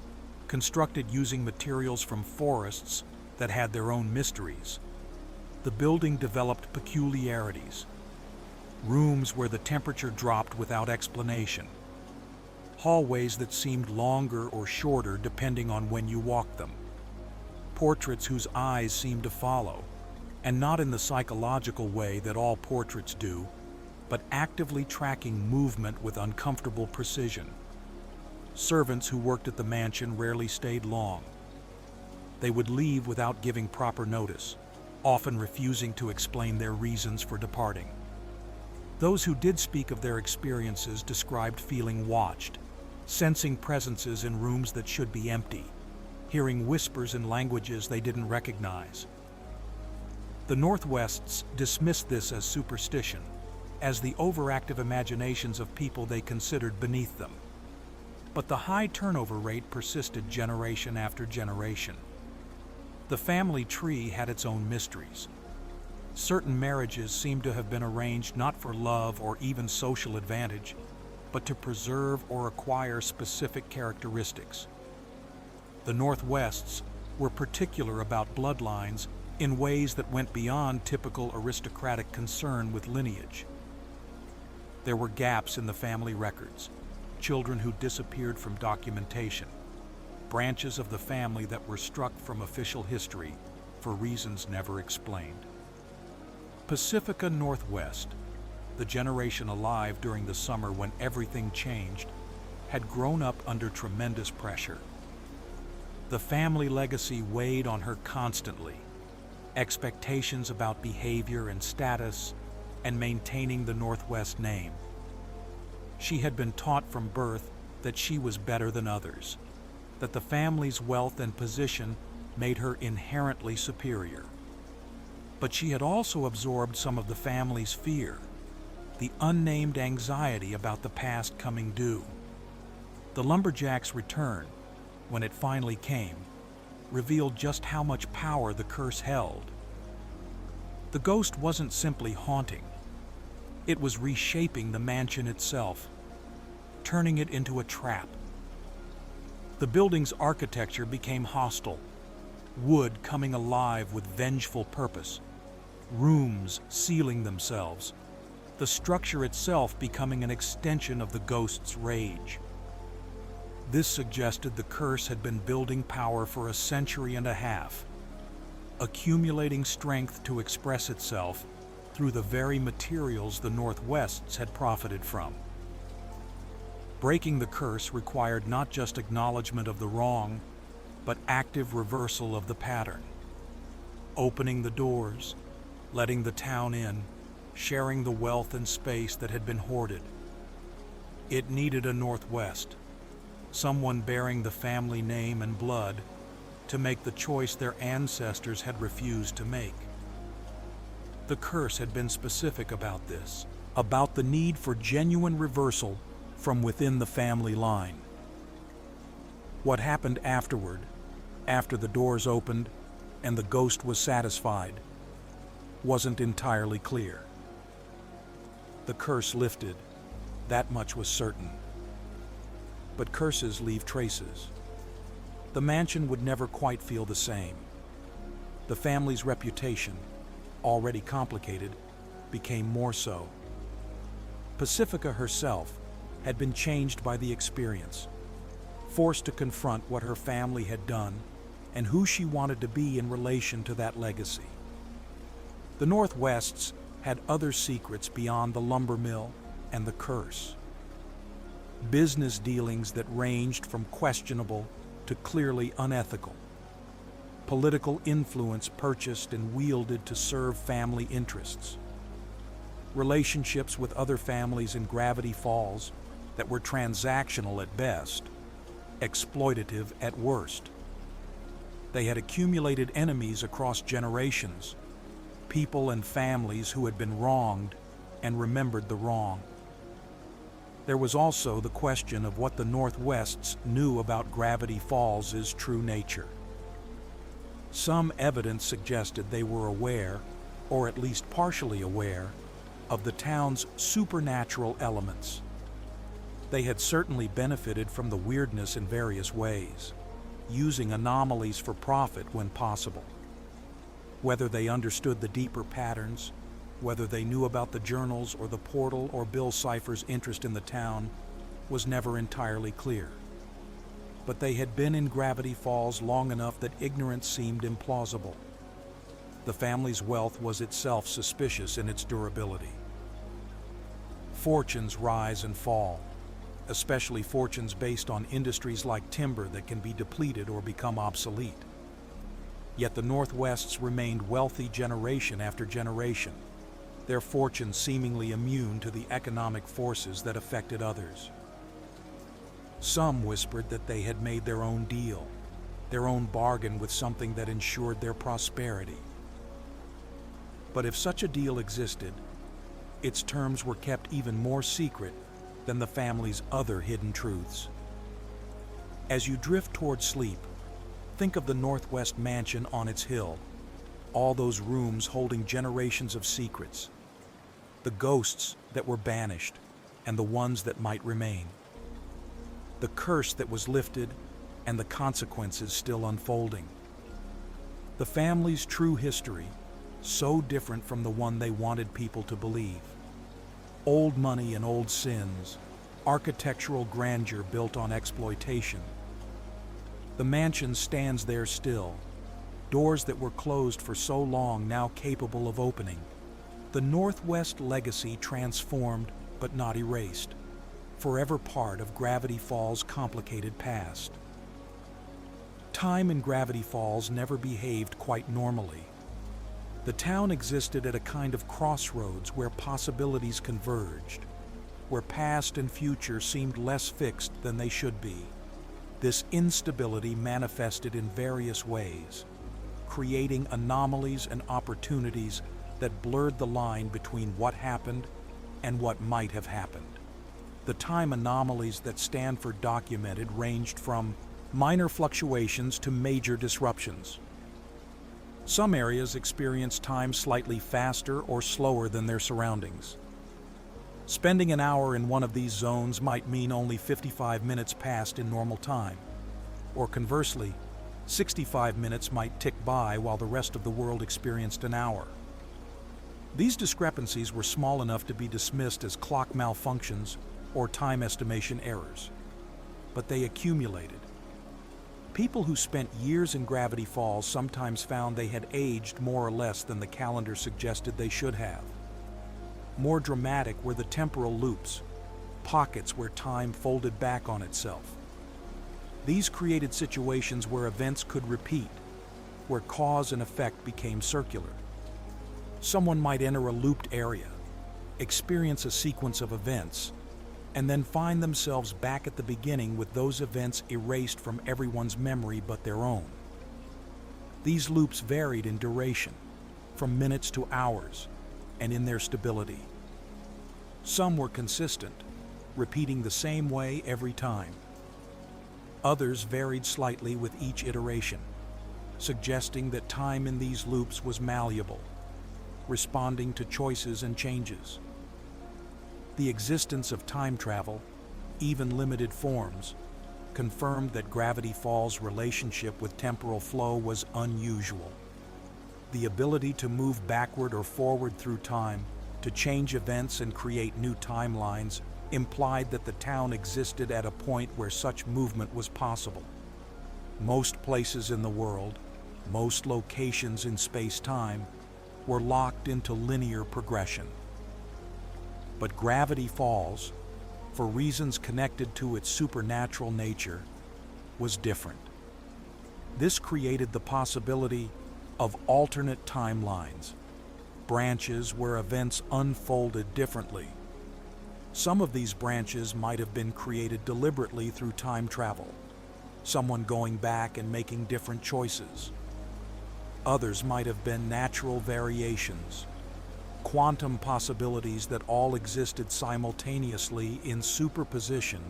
constructed using materials from forests that had their own mysteries, the building developed peculiarities. Rooms where the temperature dropped without explanation. Hallways that seemed longer or shorter depending on when you walked them. Portraits whose eyes seemed to follow, and not in the psychological way that all portraits do, but actively tracking movement with uncomfortable precision. Servants who worked at the mansion rarely stayed long. They would leave without giving proper notice, often refusing to explain their reasons for departing. Those who did speak of their experiences described feeling watched, sensing presences in rooms that should be empty, hearing whispers in languages they didn't recognize. The Northwests dismissed this as superstition, as the overactive imaginations of people they considered beneath them. But the high turnover rate persisted generation after generation. The family tree had its own mysteries. Certain marriages seemed to have been arranged not for love or even social advantage, but to preserve or acquire specific characteristics. The Northwests were particular about bloodlines in ways that went beyond typical aristocratic concern with lineage. There were gaps in the family records, children who disappeared from documentation, branches of the family that were struck from official history for reasons never explained. Pacifica Northwest, the generation alive during the summer when everything changed, had grown up under tremendous pressure. The family legacy weighed on her constantly. Expectations about behavior and status, and maintaining the Northwest name. She had been taught from birth that she was better than others, that the family's wealth and position made her inherently superior. But she had also absorbed some of the family's fear, the unnamed anxiety about the past coming due. The lumberjack's return, when it finally came, revealed just how much power the curse held. The ghost wasn't simply haunting. It was reshaping the mansion itself, turning it into a trap. The building's architecture became hostile, wood coming alive with vengeful purpose, rooms sealing themselves, the structure itself becoming an extension of the ghost's rage. This suggested the curse had been building power for a century and a half, accumulating strength to express itself through the very materials the Northwests had profited from. Breaking the curse required not just acknowledgement of the wrong, but active reversal of the pattern. Opening the doors, letting the town in, sharing the wealth and space that had been hoarded. It needed a Northwest, someone bearing the family name and blood, to make the choice their ancestors had refused to make. The curse had been specific about this, about the need for genuine reversal from within the family line. What happened afterward, after the doors opened and the ghost was satisfied, wasn't entirely clear. The curse lifted, that much was certain. But curses leave traces. The mansion would never quite feel the same. The family's reputation, already complicated, became more so. Pacifica herself had been changed by the experience, forced to confront what her family had done and who she wanted to be in relation to that legacy. The Northwests had other secrets beyond the lumber mill and the curse. Business dealings that ranged from questionable to clearly unethical. Political influence purchased and wielded to serve family interests. Relationships with other families in Gravity Falls that were transactional at best, exploitative at worst. They had accumulated enemies across generations, people and families who had been wronged and remembered the wrong. There was also the question of what the Northwests knew about Gravity Falls' true nature. Some evidence suggested they were aware, or at least partially aware, of the town's supernatural elements. They had certainly benefited from the weirdness in various ways, using anomalies for profit when possible. Whether they understood the deeper patterns, whether they knew about the journals or the portal or Bill Cipher's interest in the town, was never entirely clear. But they had been in Gravity Falls long enough that ignorance seemed implausible. The family's wealth was itself suspicious in its durability. Fortunes rise and fall, especially fortunes based on industries like timber that can be depleted or become obsolete. Yet the Northwests remained wealthy generation after generation, their fortunes seemingly immune to the economic forces that affected others. Some whispered that they had made their own deal, their own bargain with something that ensured their prosperity. But if such a deal existed, its terms were kept even more secret than the family's other hidden truths. As you drift toward sleep, think of the Northwest Mansion on its hill, all those rooms holding generations of secrets, the ghosts that were banished and the ones that might remain, the curse that was lifted and the consequences still unfolding. The family's true history, so different from the one they wanted people to believe. Old money and old sins, architectural grandeur built on exploitation. The mansion stands there still, doors that were closed for so long now capable of opening. The Northwest legacy transformed but not erased, forever part of Gravity Falls' complicated past. Time in Gravity Falls never behaved quite normally. The town existed at a kind of crossroads where possibilities converged, where past and future seemed less fixed than they should be. This instability manifested in various ways, creating anomalies and opportunities that blurred the line between what happened and what might have happened. The time anomalies that Stanford documented ranged from minor fluctuations to major disruptions. Some areas experienced time slightly faster or slower than their surroundings. Spending an hour in one of these zones might mean only 55 minutes passed in normal time, or conversely, 65 minutes might tick by while the rest of the world experienced an hour. These discrepancies were small enough to be dismissed as clock malfunctions or time estimation errors, but they accumulated. People who spent years in Gravity Falls sometimes found they had aged more or less than the calendar suggested they should have. More dramatic were the temporal loops, pockets where time folded back on itself. These created situations where events could repeat, where cause and effect became circular. Someone might enter a looped area, experience a sequence of events, and then find themselves back at the beginning with those events erased from everyone's memory but their own. These loops varied in duration, from minutes to hours, and in their stability. Some were consistent, repeating the same way every time. Others varied slightly with each iteration, suggesting that time in these loops was malleable, responding to choices and changes. The existence of time travel, even limited forms, confirmed that Gravity Falls' relationship with temporal flow was unusual. The ability to move backward or forward through time, to change events and create new timelines, implied that the town existed at a point where such movement was possible. Most places in the world, most locations in space-time, were locked into linear progression. But Gravity Falls, for reasons connected to its supernatural nature, was different. This created the possibility of alternate timelines, branches where events unfolded differently. Some of these branches might have been created deliberately through time travel, someone going back and making different choices. Others might have been natural variations, quantum possibilities that all existed simultaneously in superposition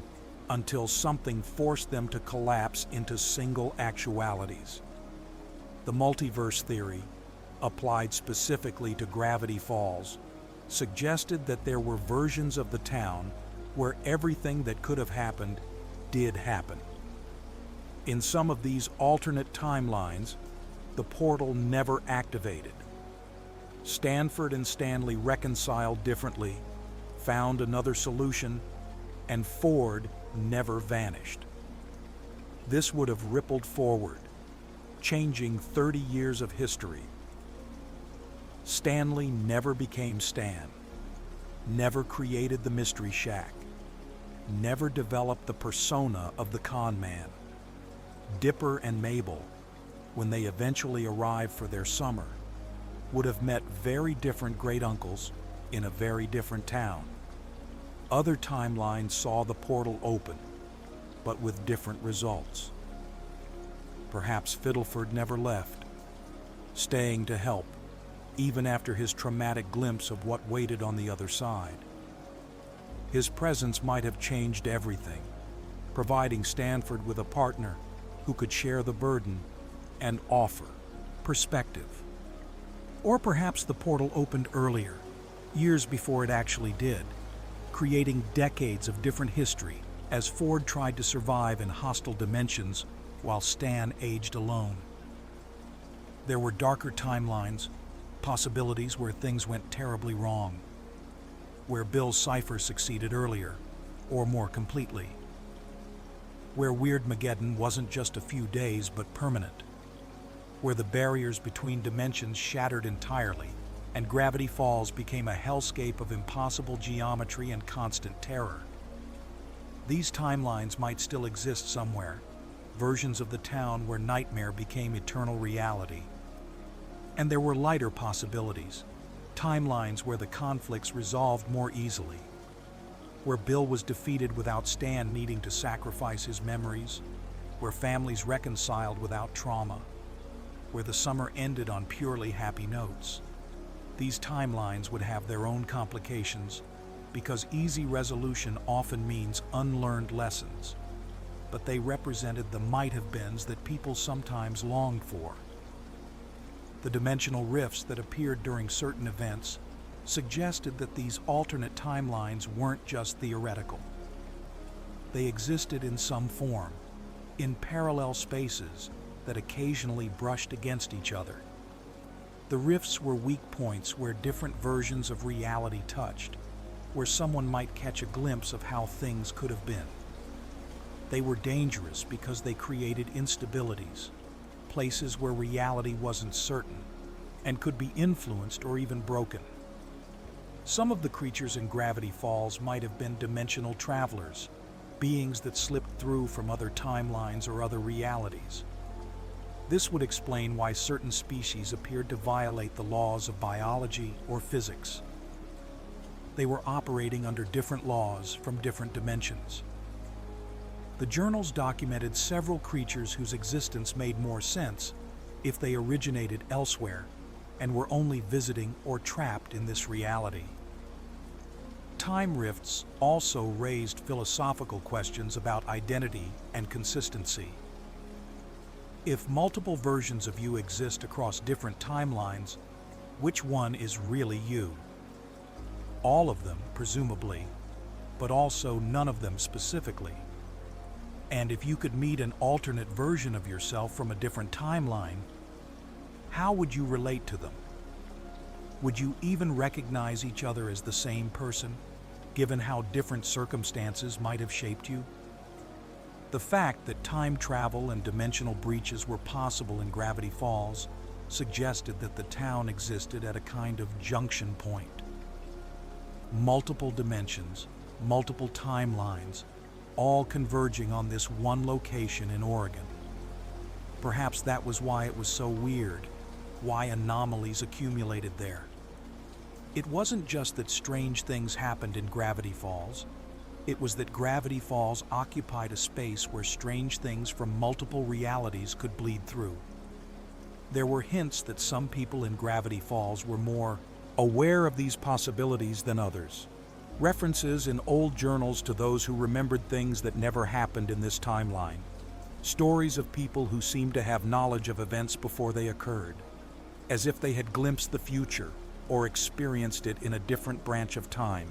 until something forced them to collapse into single actualities. The multiverse theory, applied specifically to Gravity Falls, suggested that there were versions of the town where everything that could have happened did happen. In some of these alternate timelines, the portal never activated. Stanford and Stanley reconciled differently, found another solution, and Ford never vanished. This would have rippled forward, changing 30 years of history. Stanley never became Stan, never created the Mystery Shack, never developed the persona of the con man. Dipper and Mabel, when they eventually arrived for their summer, would have met very different great-uncles in a very different town. Other timelines saw the portal open, but with different results. Perhaps Fiddleford never left, staying to help, even after his traumatic glimpse of what waited on the other side. His presence might have changed everything, providing Stanford with a partner who could share the burden and offer perspective. Or perhaps the portal opened earlier, years before it actually did, creating decades of different history as Ford tried to survive in hostile dimensions while Stan aged alone. There were darker timelines, possibilities where things went terribly wrong, where Bill Cipher succeeded earlier, or more completely, where Weird McGucket wasn't just a few days but permanent, where the barriers between dimensions shattered entirely and Gravity Falls became a hellscape of impossible geometry and constant terror. These timelines might still exist somewhere, versions of the town where nightmare became eternal reality. And there were lighter possibilities, timelines where the conflicts resolved more easily, where Bill was defeated without Stan needing to sacrifice his memories, where families reconciled without trauma, where the summer ended on purely happy notes. These timelines would have their own complications because easy resolution often means unlearned lessons, but they represented the might-have-beens that people sometimes longed for. The dimensional rifts that appeared during certain events suggested that these alternate timelines weren't just theoretical. They existed in some form, in parallel spaces that occasionally brushed against each other. The rifts were weak points where different versions of reality touched, where someone might catch a glimpse of how things could have been. They were dangerous because they created instabilities, places where reality wasn't certain and could be influenced or even broken. Some of the creatures in Gravity Falls might have been dimensional travelers, beings that slipped through from other timelines or other realities. This would explain why certain species appeared to violate the laws of biology or physics. They were operating under different laws from different dimensions. The journals documented several creatures whose existence made more sense if they originated elsewhere and were only visiting or trapped in this reality. Time rifts also raised philosophical questions about identity and consistency. If multiple versions of you exist across different timelines, which one is really you? All of them, presumably, but also none of them specifically. And if you could meet an alternate version of yourself from a different timeline, how would you relate to them? Would you even recognize each other as the same person, given how different circumstances might have shaped you? The fact that time travel and dimensional breaches were possible in Gravity Falls suggested that the town existed at a kind of junction point. Multiple dimensions, multiple timelines, all converging on this one location in Oregon. Perhaps that was why it was so weird, why anomalies accumulated there. It wasn't just that strange things happened in Gravity Falls. It was that Gravity Falls occupied a space where strange things from multiple realities could bleed through. there were hints that some people in Gravity Falls were more aware of these possibilities than others. References in old journals to those who remembered things that never happened in this timeline. Stories of people who seemed to have knowledge of events before they occurred, as if they had glimpsed the future or experienced it in a different branch of time.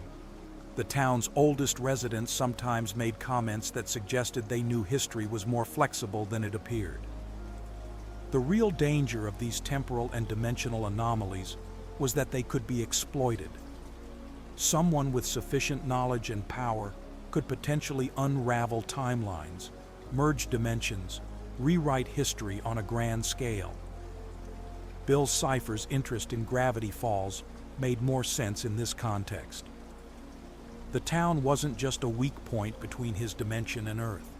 The town's oldest residents sometimes made comments that suggested they knew history was more flexible than it appeared. The real danger of these temporal and dimensional anomalies was that they could be exploited. Someone with sufficient knowledge and power could potentially unravel timelines, merge dimensions, rewrite history on a grand scale. Bill Cipher's interest in Gravity Falls made more sense in this context. The town wasn't just a weak point between his dimension and Earth.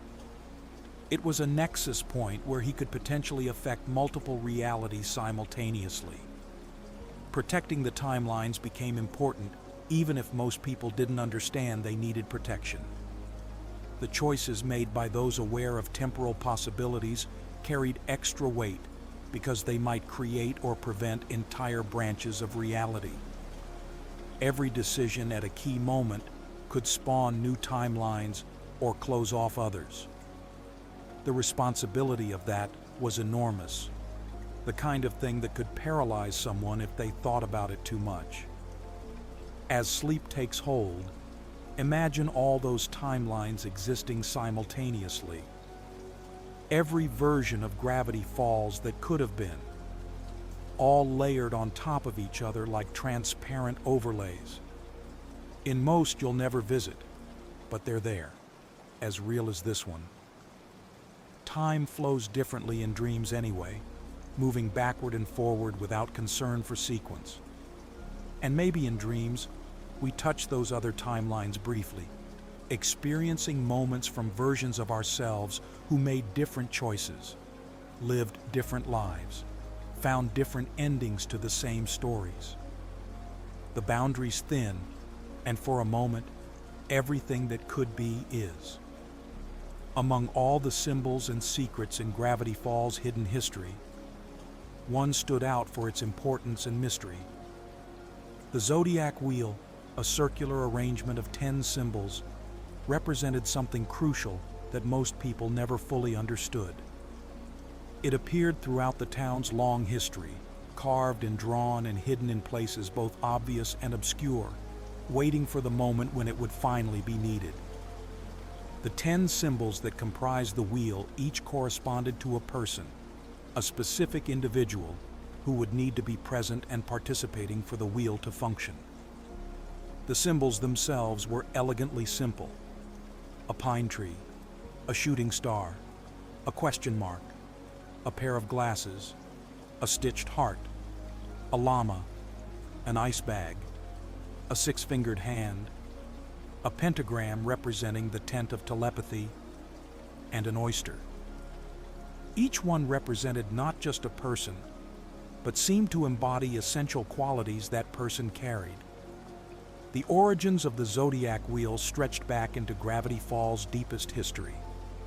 It was a nexus point where he could potentially affect multiple realities simultaneously. Protecting the timelines became important, even if most people didn't understand they needed protection. The choices made by those aware of temporal possibilities carried extra weight because they might create or prevent entire branches of reality. Every decision at a key moment could spawn new timelines or close off others. The responsibility of that was enormous, the kind of thing that could paralyze someone if they thought about it too much. As sleep takes hold, imagine all those timelines existing simultaneously. Every version of Gravity Falls that could have been, all layered on top of each other like transparent overlays. In most you'll never visit, but they're there, as real as this one. Time flows differently in dreams anyway, moving backward and forward without concern for sequence. And maybe in dreams, we touch those other timelines briefly, experiencing moments from versions of ourselves who made different choices, lived different lives, found different endings to the same stories. The boundaries thin, and for a moment, everything that could be is. Among all the symbols and secrets in Gravity Falls' hidden history, one stood out for its importance and mystery. The zodiac wheel, a circular arrangement of 10 symbols, represented something crucial that most people never fully understood. It appeared throughout the town's long history, carved and drawn and hidden in places both obvious and obscure, waiting for the moment when it would finally be needed. The 10 symbols that comprised the wheel each corresponded to a person, a specific individual who would need to be present and participating for the wheel to function. The symbols themselves were elegantly simple: a pine tree, a shooting star, a question mark, a pair of glasses, a stitched heart, a llama, an ice bag, a six-fingered hand, a pentagram representing the tent of telepathy, and an oyster. Each one represented not just a person, but seemed to embody essential qualities that person carried. The origins of the zodiac wheel stretched back into Gravity Falls' deepest history,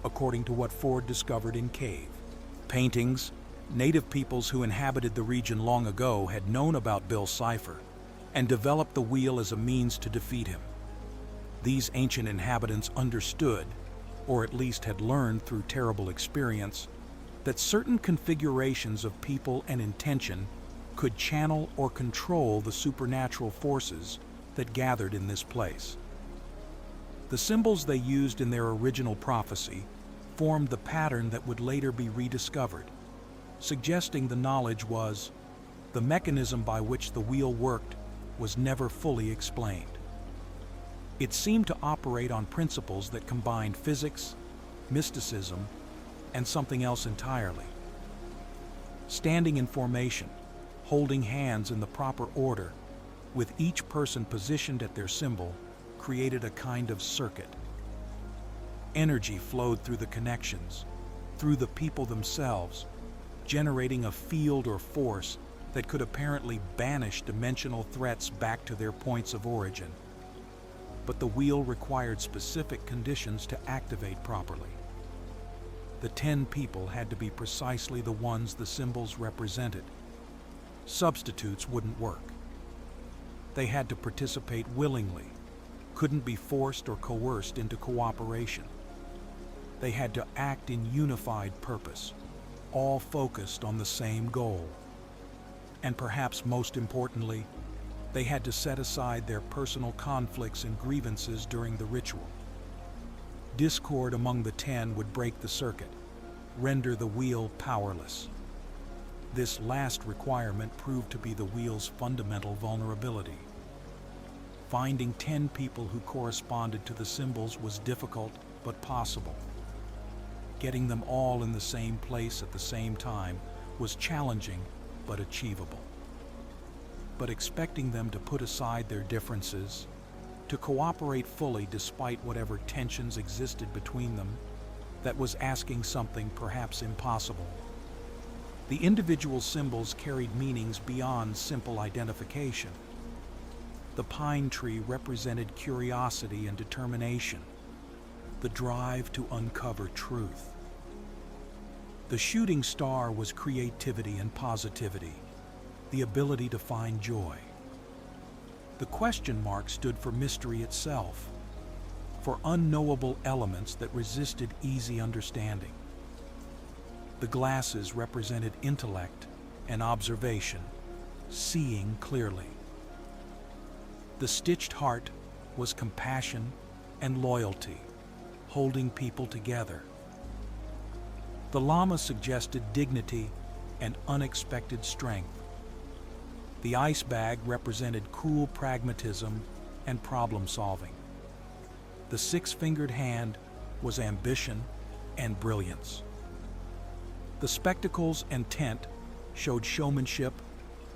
according to what Ford discovered in cave paintings. Native peoples who inhabited the region long ago had known about Bill Cipher and developed the wheel as a means to defeat him. These ancient inhabitants understood, or at least had learned through terrible experience, that certain configurations of people and intention could channel or control the supernatural forces that gathered in this place. The symbols they used in their original prophecy formed the pattern that would later be rediscovered, suggesting the knowledge was the mechanism by which the wheel worked was never fully explained. It seemed to operate on principles that combined physics, mysticism, and something else entirely. Standing in formation, holding hands in the proper order, with each person positioned at their symbol, created a kind of circuit. Energy flowed through the connections, through the people themselves, generating a field or force that could apparently banish dimensional threats back to their points of origin. But the wheel required specific conditions to activate properly. The 10 people had to be precisely the ones the symbols represented. Substitutes wouldn't work. They had to participate willingly, couldn't be forced or coerced into cooperation. They had to act in unified purpose, all focused on the same goal. And perhaps most importantly, they had to set aside their personal conflicts and grievances during the ritual. Discord among the 10 would break the circuit, render the wheel powerless. This last requirement proved to be the wheel's fundamental vulnerability. Finding 10 people who corresponded to the symbols was difficult but possible. Getting them all in the same place at the same time was challenging but achievable. But expecting them to put aside their differences, to cooperate fully despite whatever tensions existed between them, that was asking something perhaps impossible. The individual symbols carried meanings beyond simple identification. The pine tree represented curiosity and determination, the drive to uncover truth. The shooting star was creativity and positivity, the ability to find joy. The question mark stood for mystery itself, for unknowable elements that resisted easy understanding. The glasses represented intellect and observation, seeing clearly. The stitched heart was compassion and loyalty, holding people together. The llama suggested dignity and unexpected strength. The ice bag represented cool pragmatism and problem solving. The six-fingered hand was ambition and brilliance. The spectacles and tent showed showmanship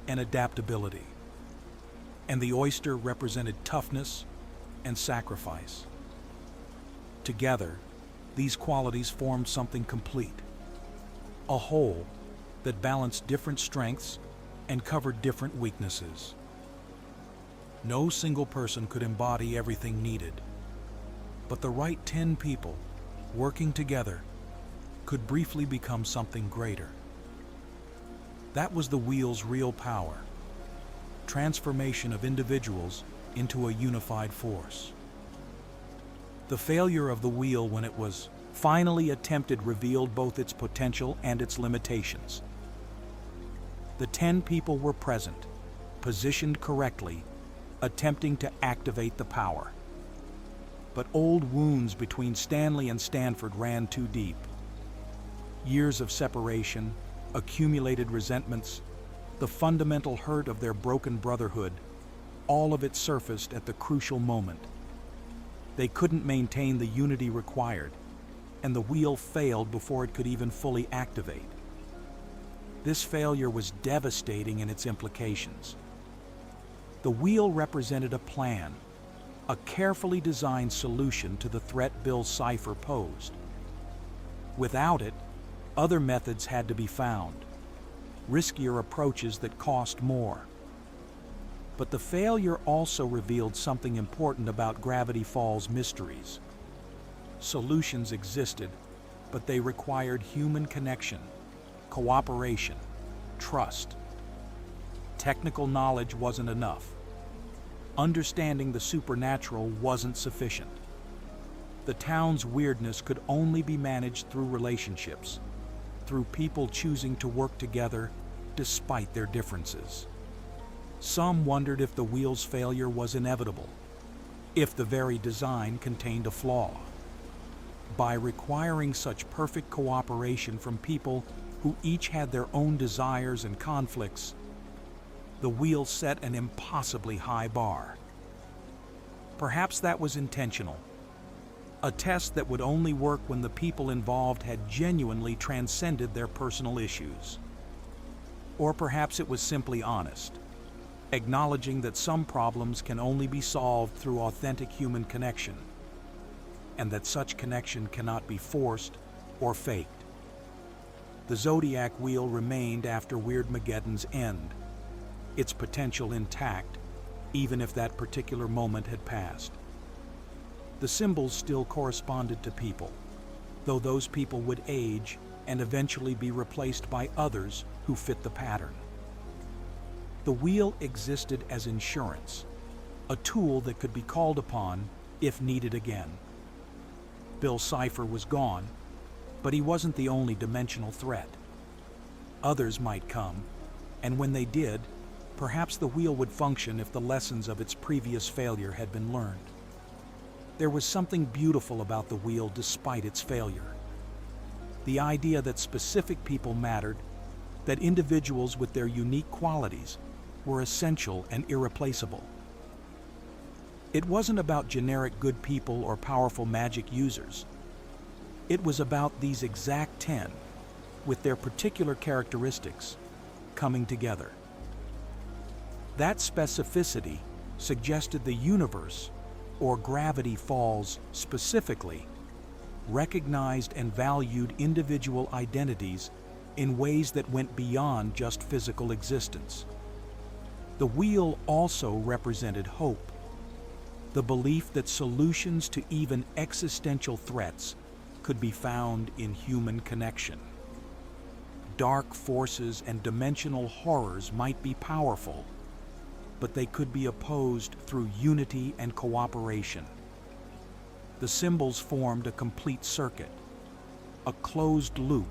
and adaptability. And the oyster represented toughness and sacrifice. Together, these qualities formed something complete, a whole that balanced different strengths and covered different weaknesses. No single person could embody everything needed, but the right 10 people, working together, could briefly become something greater. That was the wheel's real power, transformation of individuals into a unified force. The failure of the wheel when it was finally attempted revealed both its potential and its limitations. The 10 people were present, positioned correctly, attempting to activate the power. But old wounds between Stanley and Stanford ran too deep. Years of separation, accumulated resentments, the fundamental hurt of their broken brotherhood, all of it surfaced at the crucial moment. They couldn't maintain the unity required, and the wheel failed before it could even fully activate. This failure was devastating in its implications. The wheel represented a plan, a carefully designed solution to the threat Bill Cipher posed. Without it, other methods had to be found, riskier approaches that cost more. But the failure also revealed something important about Gravity Falls mysteries. Solutions existed, but they required human connection, cooperation, trust. Technical knowledge wasn't enough. Understanding the supernatural wasn't sufficient. The town's weirdness could only be managed through relationships, through people choosing to work together despite their differences. Some wondered if the wheel's failure was inevitable, if the very design contained a flaw. By requiring such perfect cooperation from people who each had their own desires and conflicts, the wheel set an impossibly high bar. Perhaps that was intentional, a test that would only work when the people involved had genuinely transcended their personal issues. Or perhaps it was simply honest, acknowledging that some problems can only be solved through authentic human connection, and that such connection cannot be forced or faked. The Zodiac Wheel remained after Weirdmageddon's end, its potential intact, even if that particular moment had passed. The symbols still corresponded to people, though those people would age and eventually be replaced by others who fit the pattern. The wheel existed as insurance, a tool that could be called upon if needed again. Bill Cipher was gone, but he wasn't the only dimensional threat. Others might come, and when they did, perhaps the wheel would function if the lessons of its previous failure had been learned. There was something beautiful about the wheel despite its failure. The idea that specific people mattered, that individuals with their unique qualities were essential and irreplaceable. It wasn't about generic good people or powerful magic users. It was about these exact 10, with their particular characteristics, coming together. That specificity suggested the universe, or Gravity Falls specifically, recognized and valued individual identities in ways that went beyond just physical existence. The wheel also represented hope, the belief that solutions to even existential threats could be found in human connection. Dark forces and dimensional horrors might be powerful, but they could be opposed through unity and cooperation. The symbols formed a complete circuit, a closed loop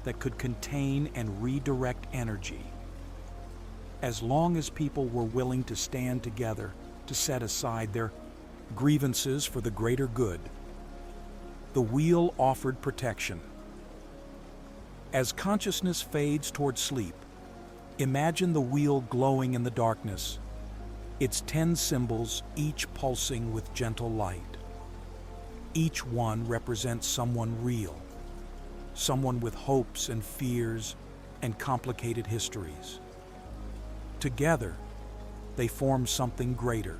that could contain and redirect energy. As long as people were willing to stand together to set aside their grievances for the greater good, the wheel offered protection. As consciousness fades toward sleep, imagine the wheel glowing in the darkness, its 10 symbols each pulsing with gentle light. Each one represents someone real, someone with hopes and fears and complicated histories. Together, they form something greater,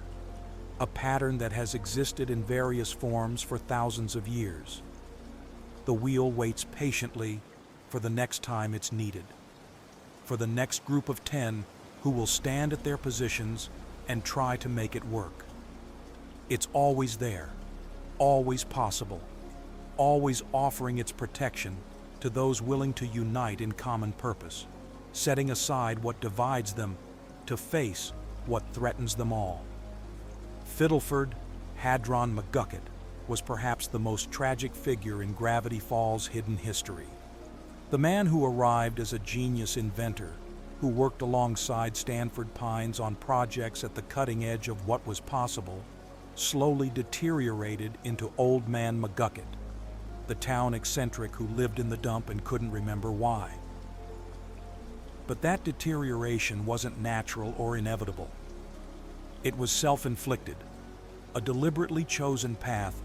a pattern that has existed in various forms for thousands of years. The wheel waits patiently for the next time it's needed, for the next group of 10 who will stand at their positions and try to make it work. It's always there, always possible, always offering its protection to those willing to unite in common purpose, setting aside what divides them to face what threatens them all. Fiddleford Hadron McGucket was perhaps the most tragic figure in Gravity Falls' hidden history. The man who arrived as a genius inventor, who worked alongside Stanford Pines on projects at the cutting edge of what was possible, slowly deteriorated into Old Man McGucket, the town eccentric who lived in the dump and couldn't remember why. But that deterioration wasn't natural or inevitable. It was self-inflicted, a deliberately chosen path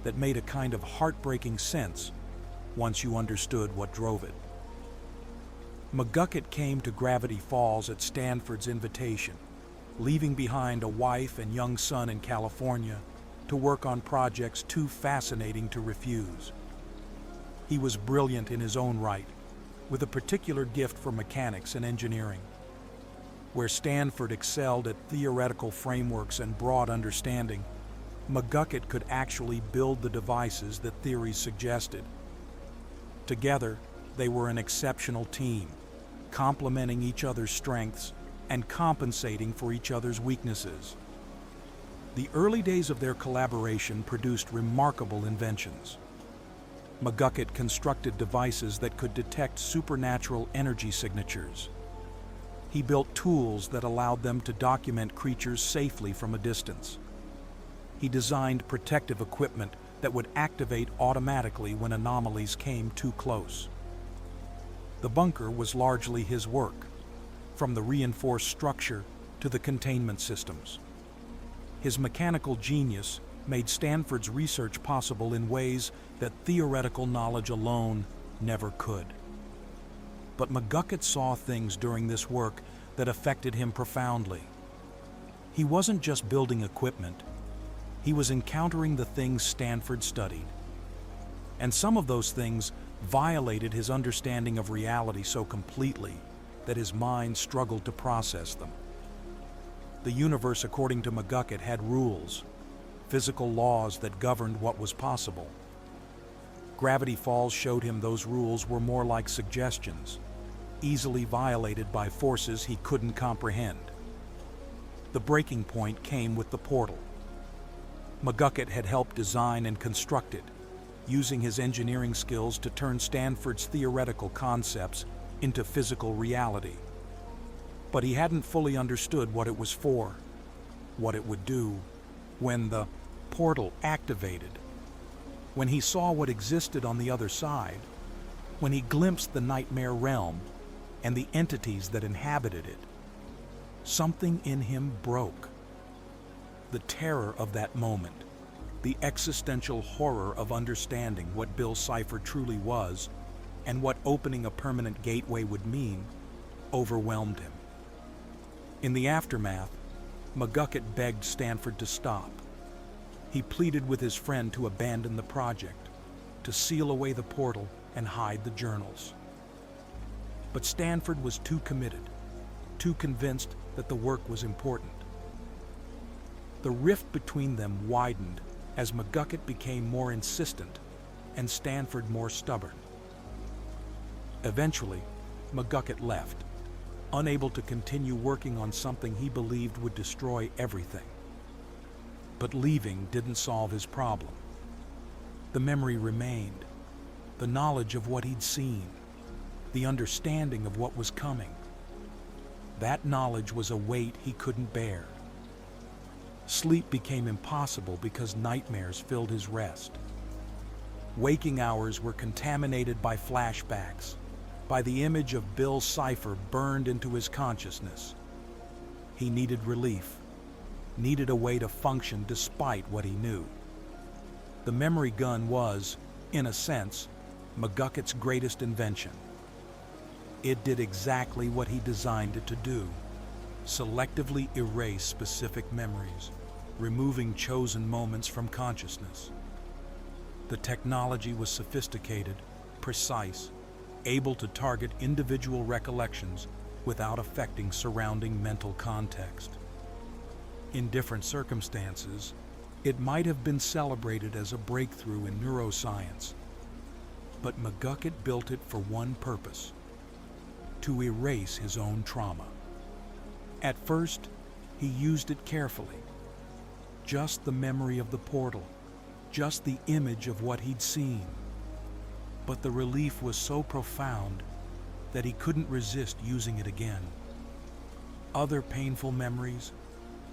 that made a kind of heartbreaking sense once you understood what drove it. McGucket came to Gravity Falls at Stanford's invitation, leaving behind a wife and young son in California to work on projects too fascinating to refuse. He was brilliant in his own right, with a particular gift for mechanics and engineering. Where Stanford excelled at theoretical frameworks and broad understanding, McGucket could actually build the devices that theories suggested. Together, they were an exceptional team, complementing each other's strengths and compensating for each other's weaknesses. The early days of their collaboration produced remarkable inventions. McGucket constructed devices that could detect supernatural energy signatures. He built tools that allowed them to document creatures safely from a distance. He designed protective equipment that would activate automatically when anomalies came too close. The bunker was largely his work, from the reinforced structure to the containment systems. His mechanical genius made Stanford's research possible in ways that theoretical knowledge alone never could. But McGucket saw things during this work that affected him profoundly. He wasn't just building equipment, he was encountering the things Stanford studied. And some of those things violated his understanding of reality so completely that his mind struggled to process them. The universe, according to McGucket, had rules, physical laws that governed what was possible. Gravity Falls showed him those rules were more like suggestions, easily violated by forces he couldn't comprehend. The breaking point came with the portal. McGucket had helped design and construct it, using his engineering skills to turn Stanford's theoretical concepts into physical reality. But he hadn't fully understood what it was for, what it would do when the portal activated. When he saw what existed on the other side, when he glimpsed the nightmare realm and the entities that inhabited it, something in him broke. The terror of that moment, the existential horror of understanding what Bill Cipher truly was and what opening a permanent gateway would mean, overwhelmed him. In the aftermath, McGucket begged Stanford to stop. He pleaded with his friend to abandon the project, to seal away the portal and hide the journals. But Stanford was too committed, too convinced that the work was important. The rift between them widened as McGucket became more insistent and Stanford more stubborn. Eventually, McGucket left, unable to continue working on something he believed would destroy everything. But leaving didn't solve his problem. The memory remained, the knowledge of what he'd seen, the understanding of what was coming. That knowledge was a weight he couldn't bear. Sleep became impossible because nightmares filled his rest. Waking hours were contaminated by flashbacks, by the image of Bill Cipher burned into his consciousness. He needed relief, needed a way to function despite what he knew. The memory gun was, in a sense, McGucket's greatest invention. It did exactly what he designed it to do: selectively erase specific memories, removing chosen moments from consciousness. The technology was sophisticated, precise, able to target individual recollections without affecting surrounding mental context. In different circumstances, it might have been celebrated as a breakthrough in neuroscience, but McGucket built it for one purpose: to erase his own trauma. At first, he used it carefully. Just the memory of the portal, just the image of what he'd seen. But the relief was so profound that he couldn't resist using it again. Other painful memories,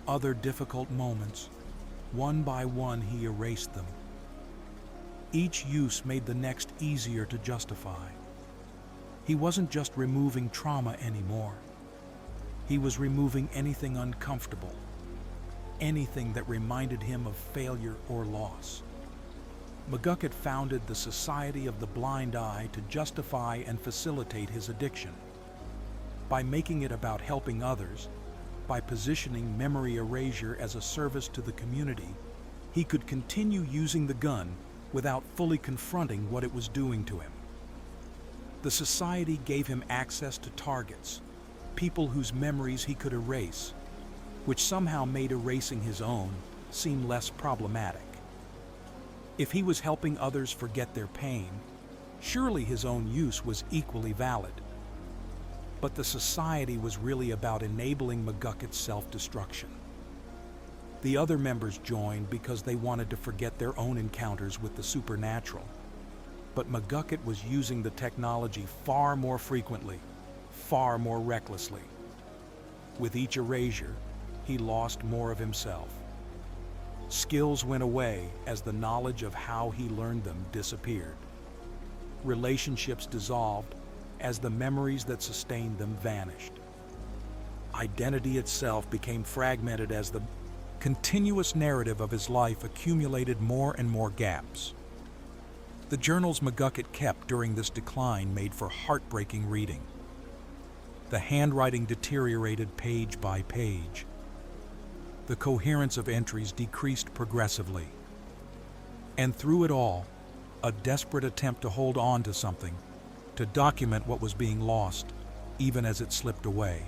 other difficult moments, one by one he erased them. Each use made the next easier to justify. He wasn't just removing trauma anymore. He was removing anything uncomfortable, anything that reminded him of failure or loss. McGucket founded the Society of the Blind Eye to justify and facilitate his addiction. By making it about helping others, by positioning memory erasure as a service to the community, he could continue using the gun without fully confronting what it was doing to him. The society gave him access to targets, people whose memories he could erase, which somehow made erasing his own seem less problematic. If he was helping others forget their pain, surely his own use was equally valid. But the society was really about enabling McGucket's self-destruction. The other members joined because they wanted to forget their own encounters with the supernatural. But McGucket was using the technology far more frequently, far more recklessly. With each erasure, he lost more of himself. Skills went away as the knowledge of how he learned them disappeared. Relationships dissolved as the memories that sustained them vanished. Identity itself became fragmented as the continuous narrative of his life accumulated more and more gaps. The journals McGucket kept during this decline made for heartbreaking reading. The handwriting deteriorated page by page. The coherence of entries decreased progressively. And through it all, a desperate attempt to hold on to something, to document what was being lost, even as it slipped away.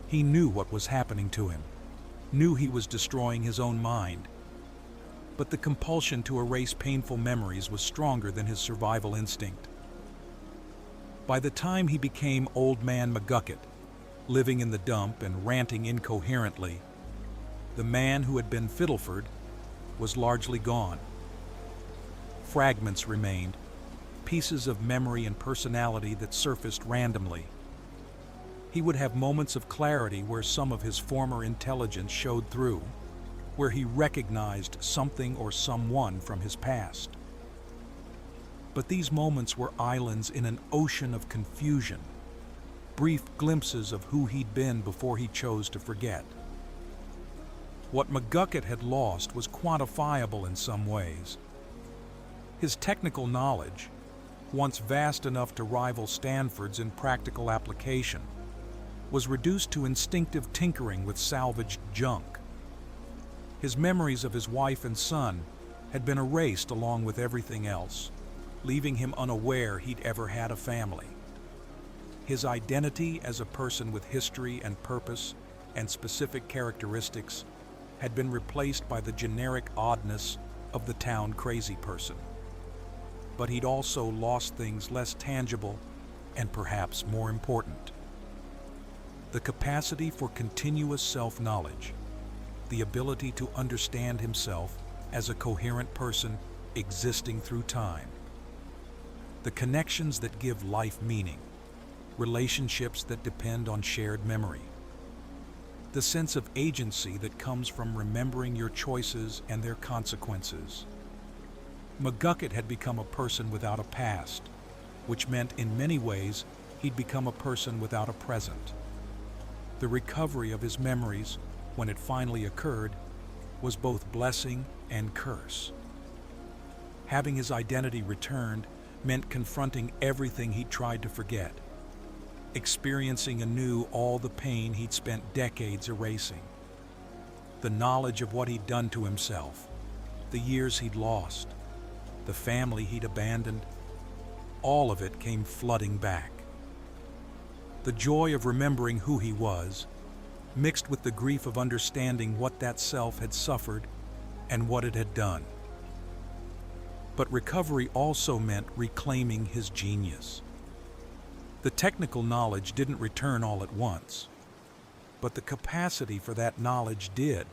He knew what was happening to him, knew he was destroying his own mind. but the compulsion to erase painful memories was stronger than his survival instinct. By the time he became Old Man McGucket, living in the dump and ranting incoherently, the man who had been Fiddleford was largely gone. Fragments remained, pieces of memory and personality that surfaced randomly. He would have moments of clarity where some of his former intelligence showed through, where he recognized something or someone from his past. But these moments were islands in an ocean of confusion, brief glimpses of who he'd been before he chose to forget. What McGucket had lost was quantifiable in some ways. His technical knowledge, once vast enough to rival Stanford's in practical application, was reduced to instinctive tinkering with salvaged junk. His memories of his wife and son had been erased along with everything else, leaving him unaware he'd ever had a family. His identity as a person with history and purpose and specific characteristics had been replaced by the generic oddness of the town crazy person. But he'd also lost things less tangible and perhaps more important: the capacity for continuous self-knowledge, the ability to understand himself as a coherent person existing through time, the connections that give life meaning, relationships that depend on shared memory, the sense of agency that comes from remembering your choices and their consequences. McGucket had become a person without a past, which meant in many ways he'd become a person without a present. The recovery of his memories, when it finally occurred, was both blessing and curse. Having his identity returned meant confronting everything he'd tried to forget, experiencing anew all the pain he'd spent decades erasing. The knowledge of what he'd done to himself, the years he'd lost, the family he'd abandoned, all of it came flooding back. The joy of remembering who he was, mixed with the grief of understanding what that self had suffered and what it had done. But recovery also meant reclaiming his genius. The technical knowledge didn't return all at once, but the capacity for that knowledge did.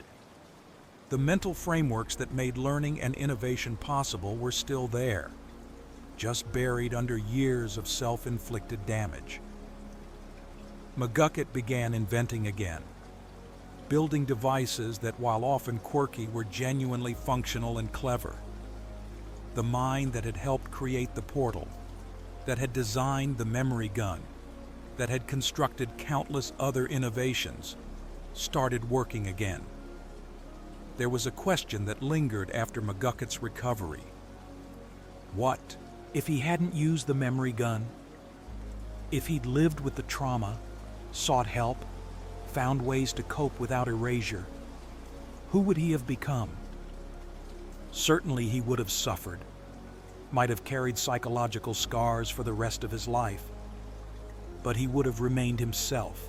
The mental frameworks that made learning and innovation possible were still there, just buried under years of self-inflicted damage. McGucket began inventing again, building devices that, while often quirky, were genuinely functional and clever. The mind that had helped create the portal, that had designed the memory gun, that had constructed countless other innovations, started working again. There was a question that lingered after McGucket's recovery. What if he hadn't used the memory gun? If he'd lived with the trauma, sought help, found ways to cope without erasure, who would he have become? Certainly he would have suffered, might have carried psychological scars for the rest of his life, but he would have remained himself,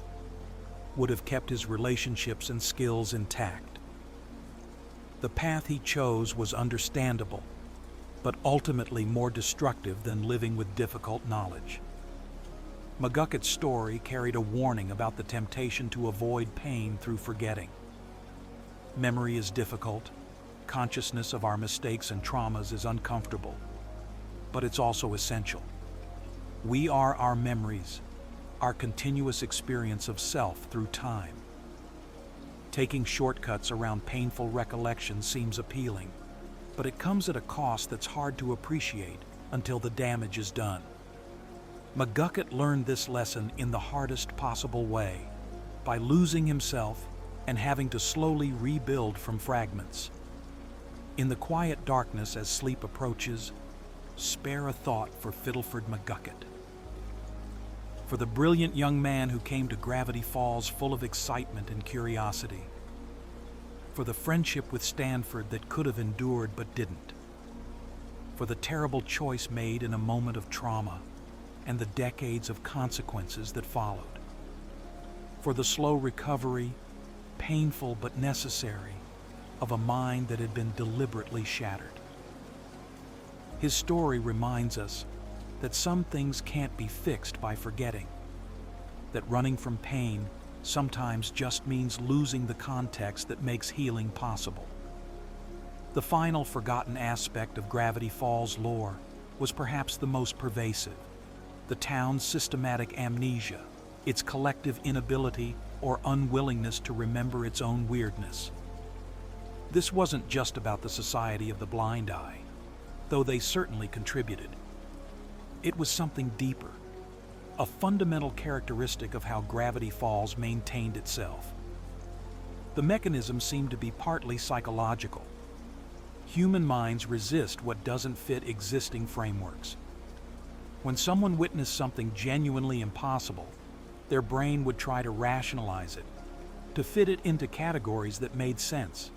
would have kept his relationships and skills intact. The path he chose was understandable, but ultimately more destructive than living with difficult knowledge. McGucket's story carried a warning about the temptation to avoid pain through forgetting. Memory is difficult, consciousness of our mistakes and traumas is uncomfortable, but it's also essential. We are our memories, our continuous experience of self through time. Taking shortcuts around painful recollection seems appealing, but it comes at a cost that's hard to appreciate until the damage is done. McGucket learned this lesson in the hardest possible way, by losing himself and having to slowly rebuild from fragments. In the quiet darkness as sleep approaches, spare a thought for Fiddleford McGucket. For the brilliant young man who came to Gravity Falls full of excitement and curiosity. For the friendship with Stanford that could have endured but didn't. For the terrible choice made in a moment of trauma and the decades of consequences that followed. For the slow recovery, painful but necessary, of a mind that had been deliberately shattered. His story reminds us that some things can't be fixed by forgetting, that running from pain sometimes just means losing the context that makes healing possible. The final forgotten aspect of Gravity Falls lore was perhaps the most pervasive: the town's systematic amnesia, its collective inability or unwillingness to remember its own weirdness. This wasn't just about the Society of the Blind Eye, though they certainly contributed. It was something deeper, a fundamental characteristic of how Gravity Falls maintained itself. The mechanism seemed to be partly psychological. Human minds resist what doesn't fit existing frameworks. When someone witnessed something genuinely impossible, their brain would try to rationalize it, to fit it into categories that made sense.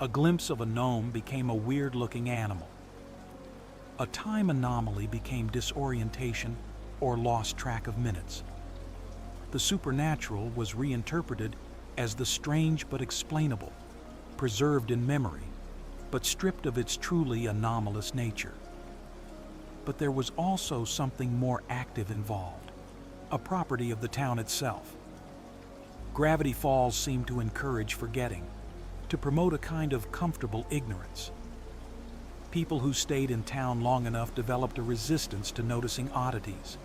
A glimpse of a gnome became a weird-looking animal. A time anomaly became disorientation or lost track of minutes. The supernatural was reinterpreted as the strange but explainable, preserved in memory, but stripped of its truly anomalous nature. But there was also something more active involved, a property of the town itself. Gravity Falls seemed to encourage forgetting, to promote a kind of comfortable ignorance. People who stayed in town long enough developed a resistance to noticing oddities.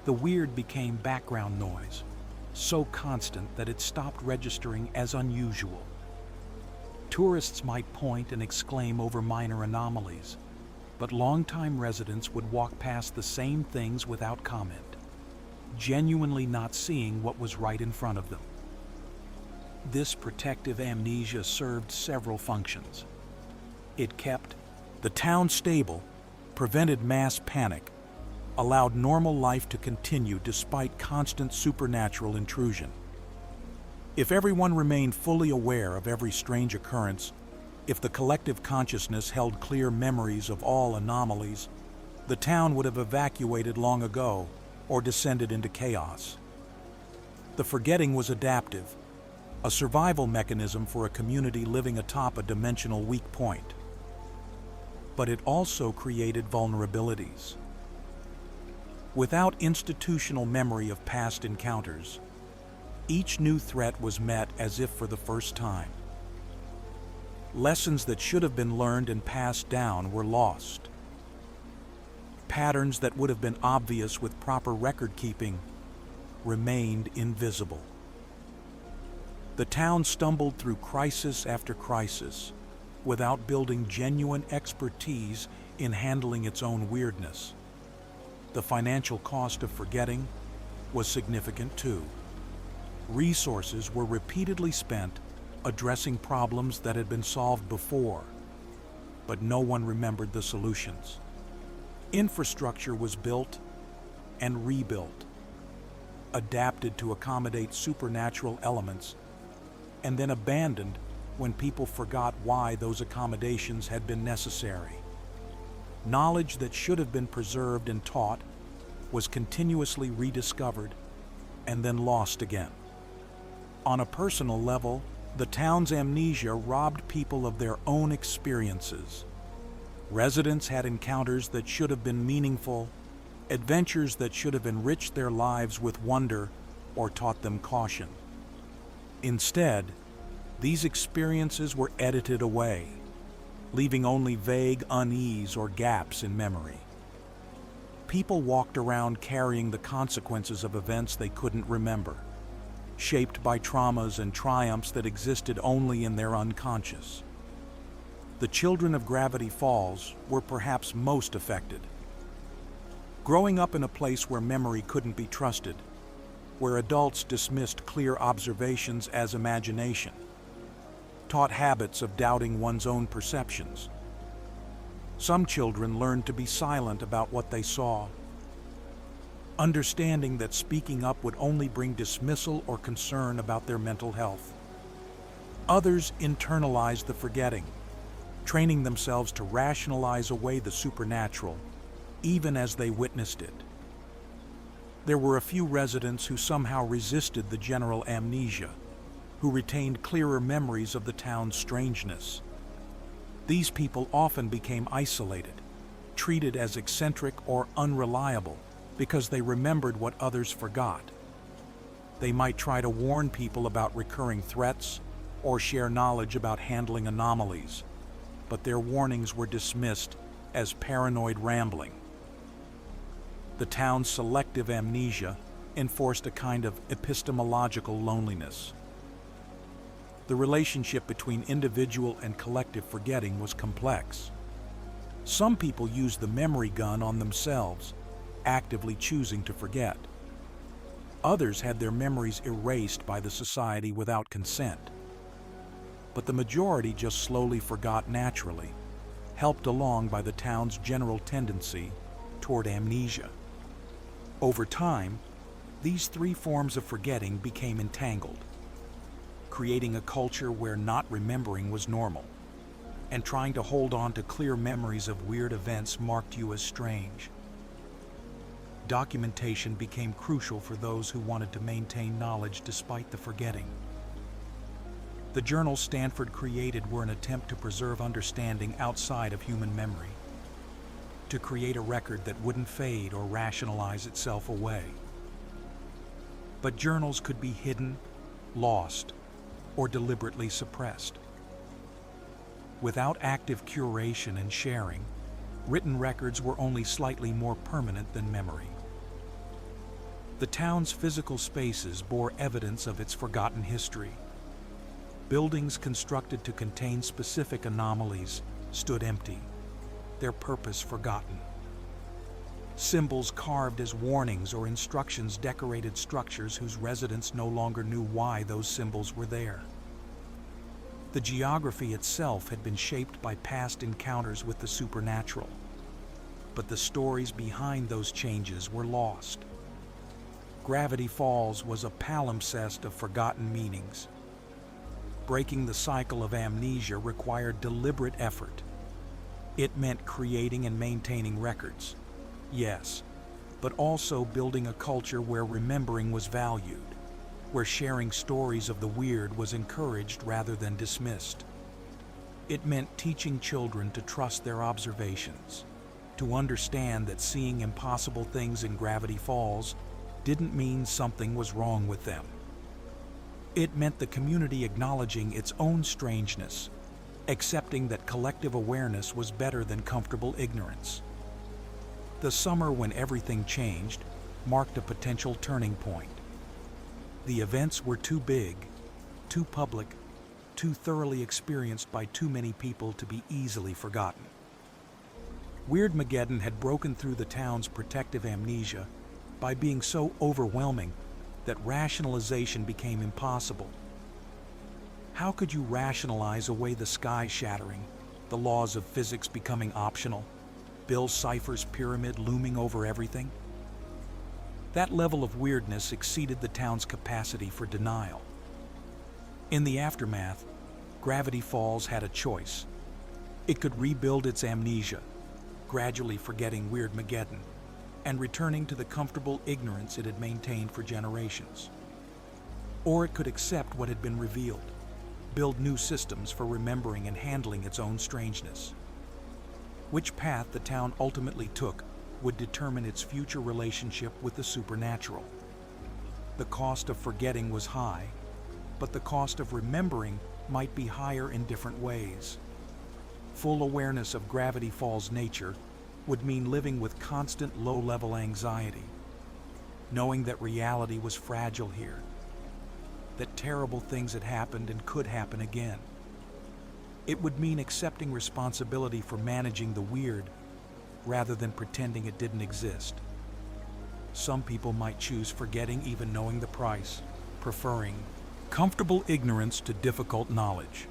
The weird became background noise, so constant that it stopped registering as unusual. Tourists might point and exclaim over minor anomalies, but longtime residents would walk past the same things without comment, genuinely not seeing what was right in front of them. This protective amnesia served several functions. It kept the town stable, prevented mass panic, allowed normal life to continue despite constant supernatural intrusion. If everyone remained fully aware of every strange occurrence, if the collective consciousness held clear memories of all anomalies, the town would have evacuated long ago or descended into chaos. The forgetting was adaptive, a survival mechanism for a community living atop a dimensional weak point. But it also created vulnerabilities. Without institutional memory of past encounters, each new threat was met as if for the first time. Lessons that should have been learned and passed down were lost. Patterns that would have been obvious with proper record-keeping remained invisible. The town stumbled through crisis after crisis without building genuine expertise in handling its own weirdness. The financial cost of forgetting was significant too. Resources were repeatedly spent addressing problems that had been solved before, but no one remembered the solutions. Infrastructure was built and rebuilt, adapted to accommodate supernatural elements, and then abandoned when people forgot why those accommodations had been necessary. Knowledge that should have been preserved and taught was continuously rediscovered and then lost again. On a personal level, the town's amnesia robbed people of their own experiences. Residents had encounters that should have been meaningful, adventures that should have enriched their lives with wonder or taught them caution. Instead, these experiences were edited away, leaving only vague unease or gaps in memory. People walked around carrying the consequences of events they couldn't remember, shaped by traumas and triumphs that existed only in their unconscious. The children of Gravity Falls were perhaps most affected. Growing up in a place where memory couldn't be trusted, where adults dismissed clear observations as imagination, taught habits of doubting one's own perceptions. Some children learned to be silent about what they saw, understanding that speaking up would only bring dismissal or concern about their mental health. Others internalized the forgetting, training themselves to rationalize away the supernatural, even as they witnessed it. There were a few residents who somehow resisted the general amnesia, who retained clearer memories of the town's strangeness. These people often became isolated, treated as eccentric or unreliable because they remembered what others forgot. They might try to warn people about recurring threats or share knowledge about handling anomalies, but their warnings were dismissed as paranoid rambling. The town's selective amnesia enforced a kind of epistemological loneliness. The relationship between individual and collective forgetting was complex. Some people used the memory gun on themselves, actively choosing to forget. Others had their memories erased by the society without consent. But the majority just slowly forgot naturally, helped along by the town's general tendency toward amnesia. Over time, these three forms of forgetting became entangled, creating a culture where not remembering was normal, and trying to hold on to clear memories of weird events marked you as strange. Documentation became crucial for those who wanted to maintain knowledge despite the forgetting. The journals Stanford created were an attempt to preserve understanding outside of human memory, to create a record that wouldn't fade or rationalize itself away. But journals could be hidden, lost, or deliberately suppressed. Without active curation and sharing, written records were only slightly more permanent than memory. The town's physical spaces bore evidence of its forgotten history. Buildings constructed to contain specific anomalies stood empty, their purpose forgotten. Symbols carved as warnings or instructions decorated structures whose residents no longer knew why those symbols were there. The geography itself had been shaped by past encounters with the supernatural, but the stories behind those changes were lost. Gravity Falls was a palimpsest of forgotten meanings. Breaking the cycle of amnesia required deliberate effort. It meant creating and maintaining records, yes, but also building a culture where remembering was valued, where sharing stories of the weird was encouraged rather than dismissed. It meant teaching children to trust their observations, to understand that seeing impossible things in Gravity Falls didn't mean something was wrong with them. It meant the community acknowledging its own strangeness, accepting that collective awareness was better than comfortable ignorance. The summer when everything changed marked a potential turning point. The events were too big, too public, too thoroughly experienced by too many people to be easily forgotten. Weird McGucket had broken through the town's protective amnesia by being so overwhelming that rationalization became impossible. How could you rationalize away the sky shattering, the laws of physics becoming optional, Bill Cipher's pyramid looming over everything? That level of weirdness exceeded the town's capacity for denial. In the aftermath, Gravity Falls had a choice. It could rebuild its amnesia, gradually forgetting Weird McGucket and returning to the comfortable ignorance it had maintained for generations. Or it could accept what had been revealed, build new systems for remembering and handling its own strangeness. Which path the town ultimately took would determine its future relationship with the supernatural. The cost of forgetting was high, but the cost of remembering might be higher in different ways. Full awareness of Gravity Falls' nature would mean living with constant low-level anxiety, knowing that reality was fragile here, that terrible things had happened and could happen again. It would mean accepting responsibility for managing the weird rather than pretending it didn't exist. Some people might choose forgetting even knowing the price, preferring comfortable ignorance to difficult knowledge.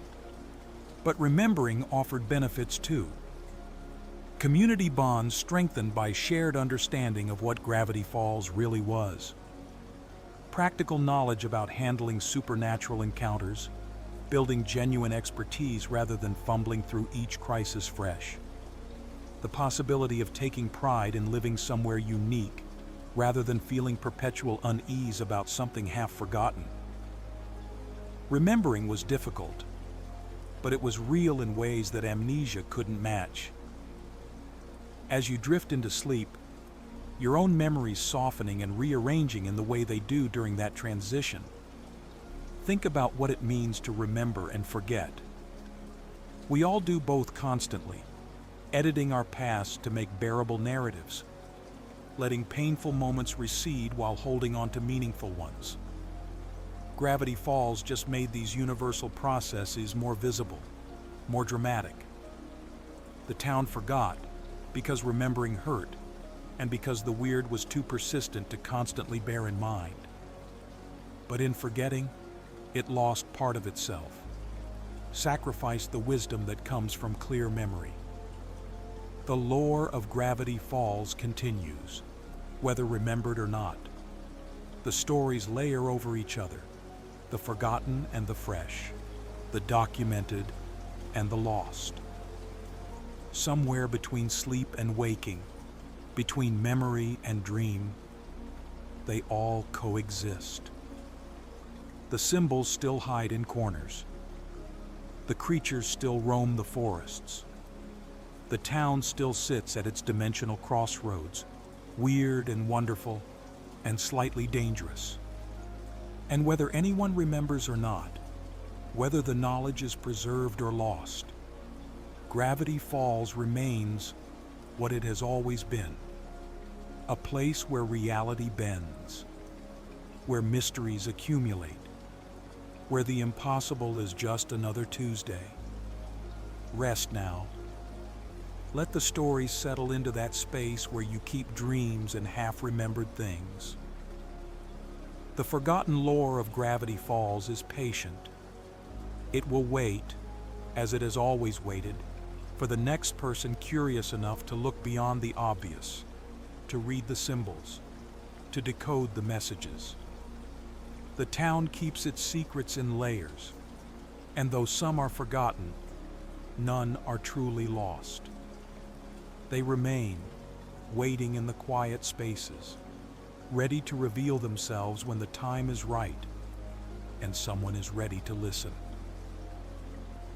But remembering offered benefits too. Community bonds strengthened by shared understanding of what Gravity Falls really was. Practical knowledge about handling supernatural encounters, building genuine expertise rather than fumbling through each crisis fresh. The possibility of taking pride in living somewhere unique rather than feeling perpetual unease about something half forgotten. Remembering was difficult, but it was real in ways that amnesia couldn't match. As you drift into sleep, your own memories softening and rearranging in the way they do during that transition. Think about what it means to remember and forget. We all do both constantly, editing our past to make bearable narratives, letting painful moments recede while holding on to meaningful ones. Gravity Falls just made these universal processes more visible, more dramatic. The town forgot because remembering hurt, and because the weird was too persistent to constantly bear in mind. But in forgetting, it lost part of itself, sacrificed the wisdom that comes from clear memory. The lore of Gravity Falls continues, whether remembered or not. The stories layer over each other, the forgotten and the fresh, the documented and the lost. Somewhere between sleep and waking, between memory and dream, they all coexist. The symbols still hide in corners. The creatures still roam the forests. The town still sits at its dimensional crossroads, weird and wonderful and slightly dangerous. And whether anyone remembers or not, whether the knowledge is preserved or lost, Gravity Falls remains what it has always been. A place where reality bends, where mysteries accumulate, where the impossible is just another Tuesday. Rest now. Let the stories settle into that space where you keep dreams and half-remembered things. The forgotten lore of Gravity Falls is patient. It will wait, as it has always waited, for the next person curious enough to look beyond the obvious, to read the symbols, to decode the messages. The town keeps its secrets in layers, and though some are forgotten, none are truly lost. They remain, waiting in the quiet spaces, ready to reveal themselves when the time is right and someone is ready to listen.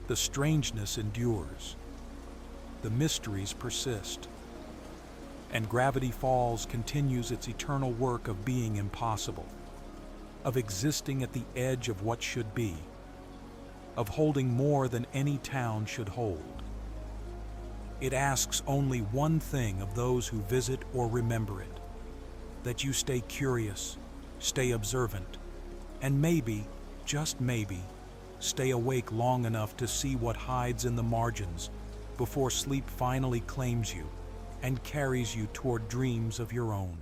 The strangeness endures, the mysteries persist, and Gravity Falls continues its eternal work of being impossible, of existing at the edge of what should be, of holding more than any town should hold. It asks only one thing of those who visit or remember it: that you stay curious, stay observant, and maybe, just maybe, stay awake long enough to see what hides in the margins before sleep finally claims you and carries you toward dreams of your own.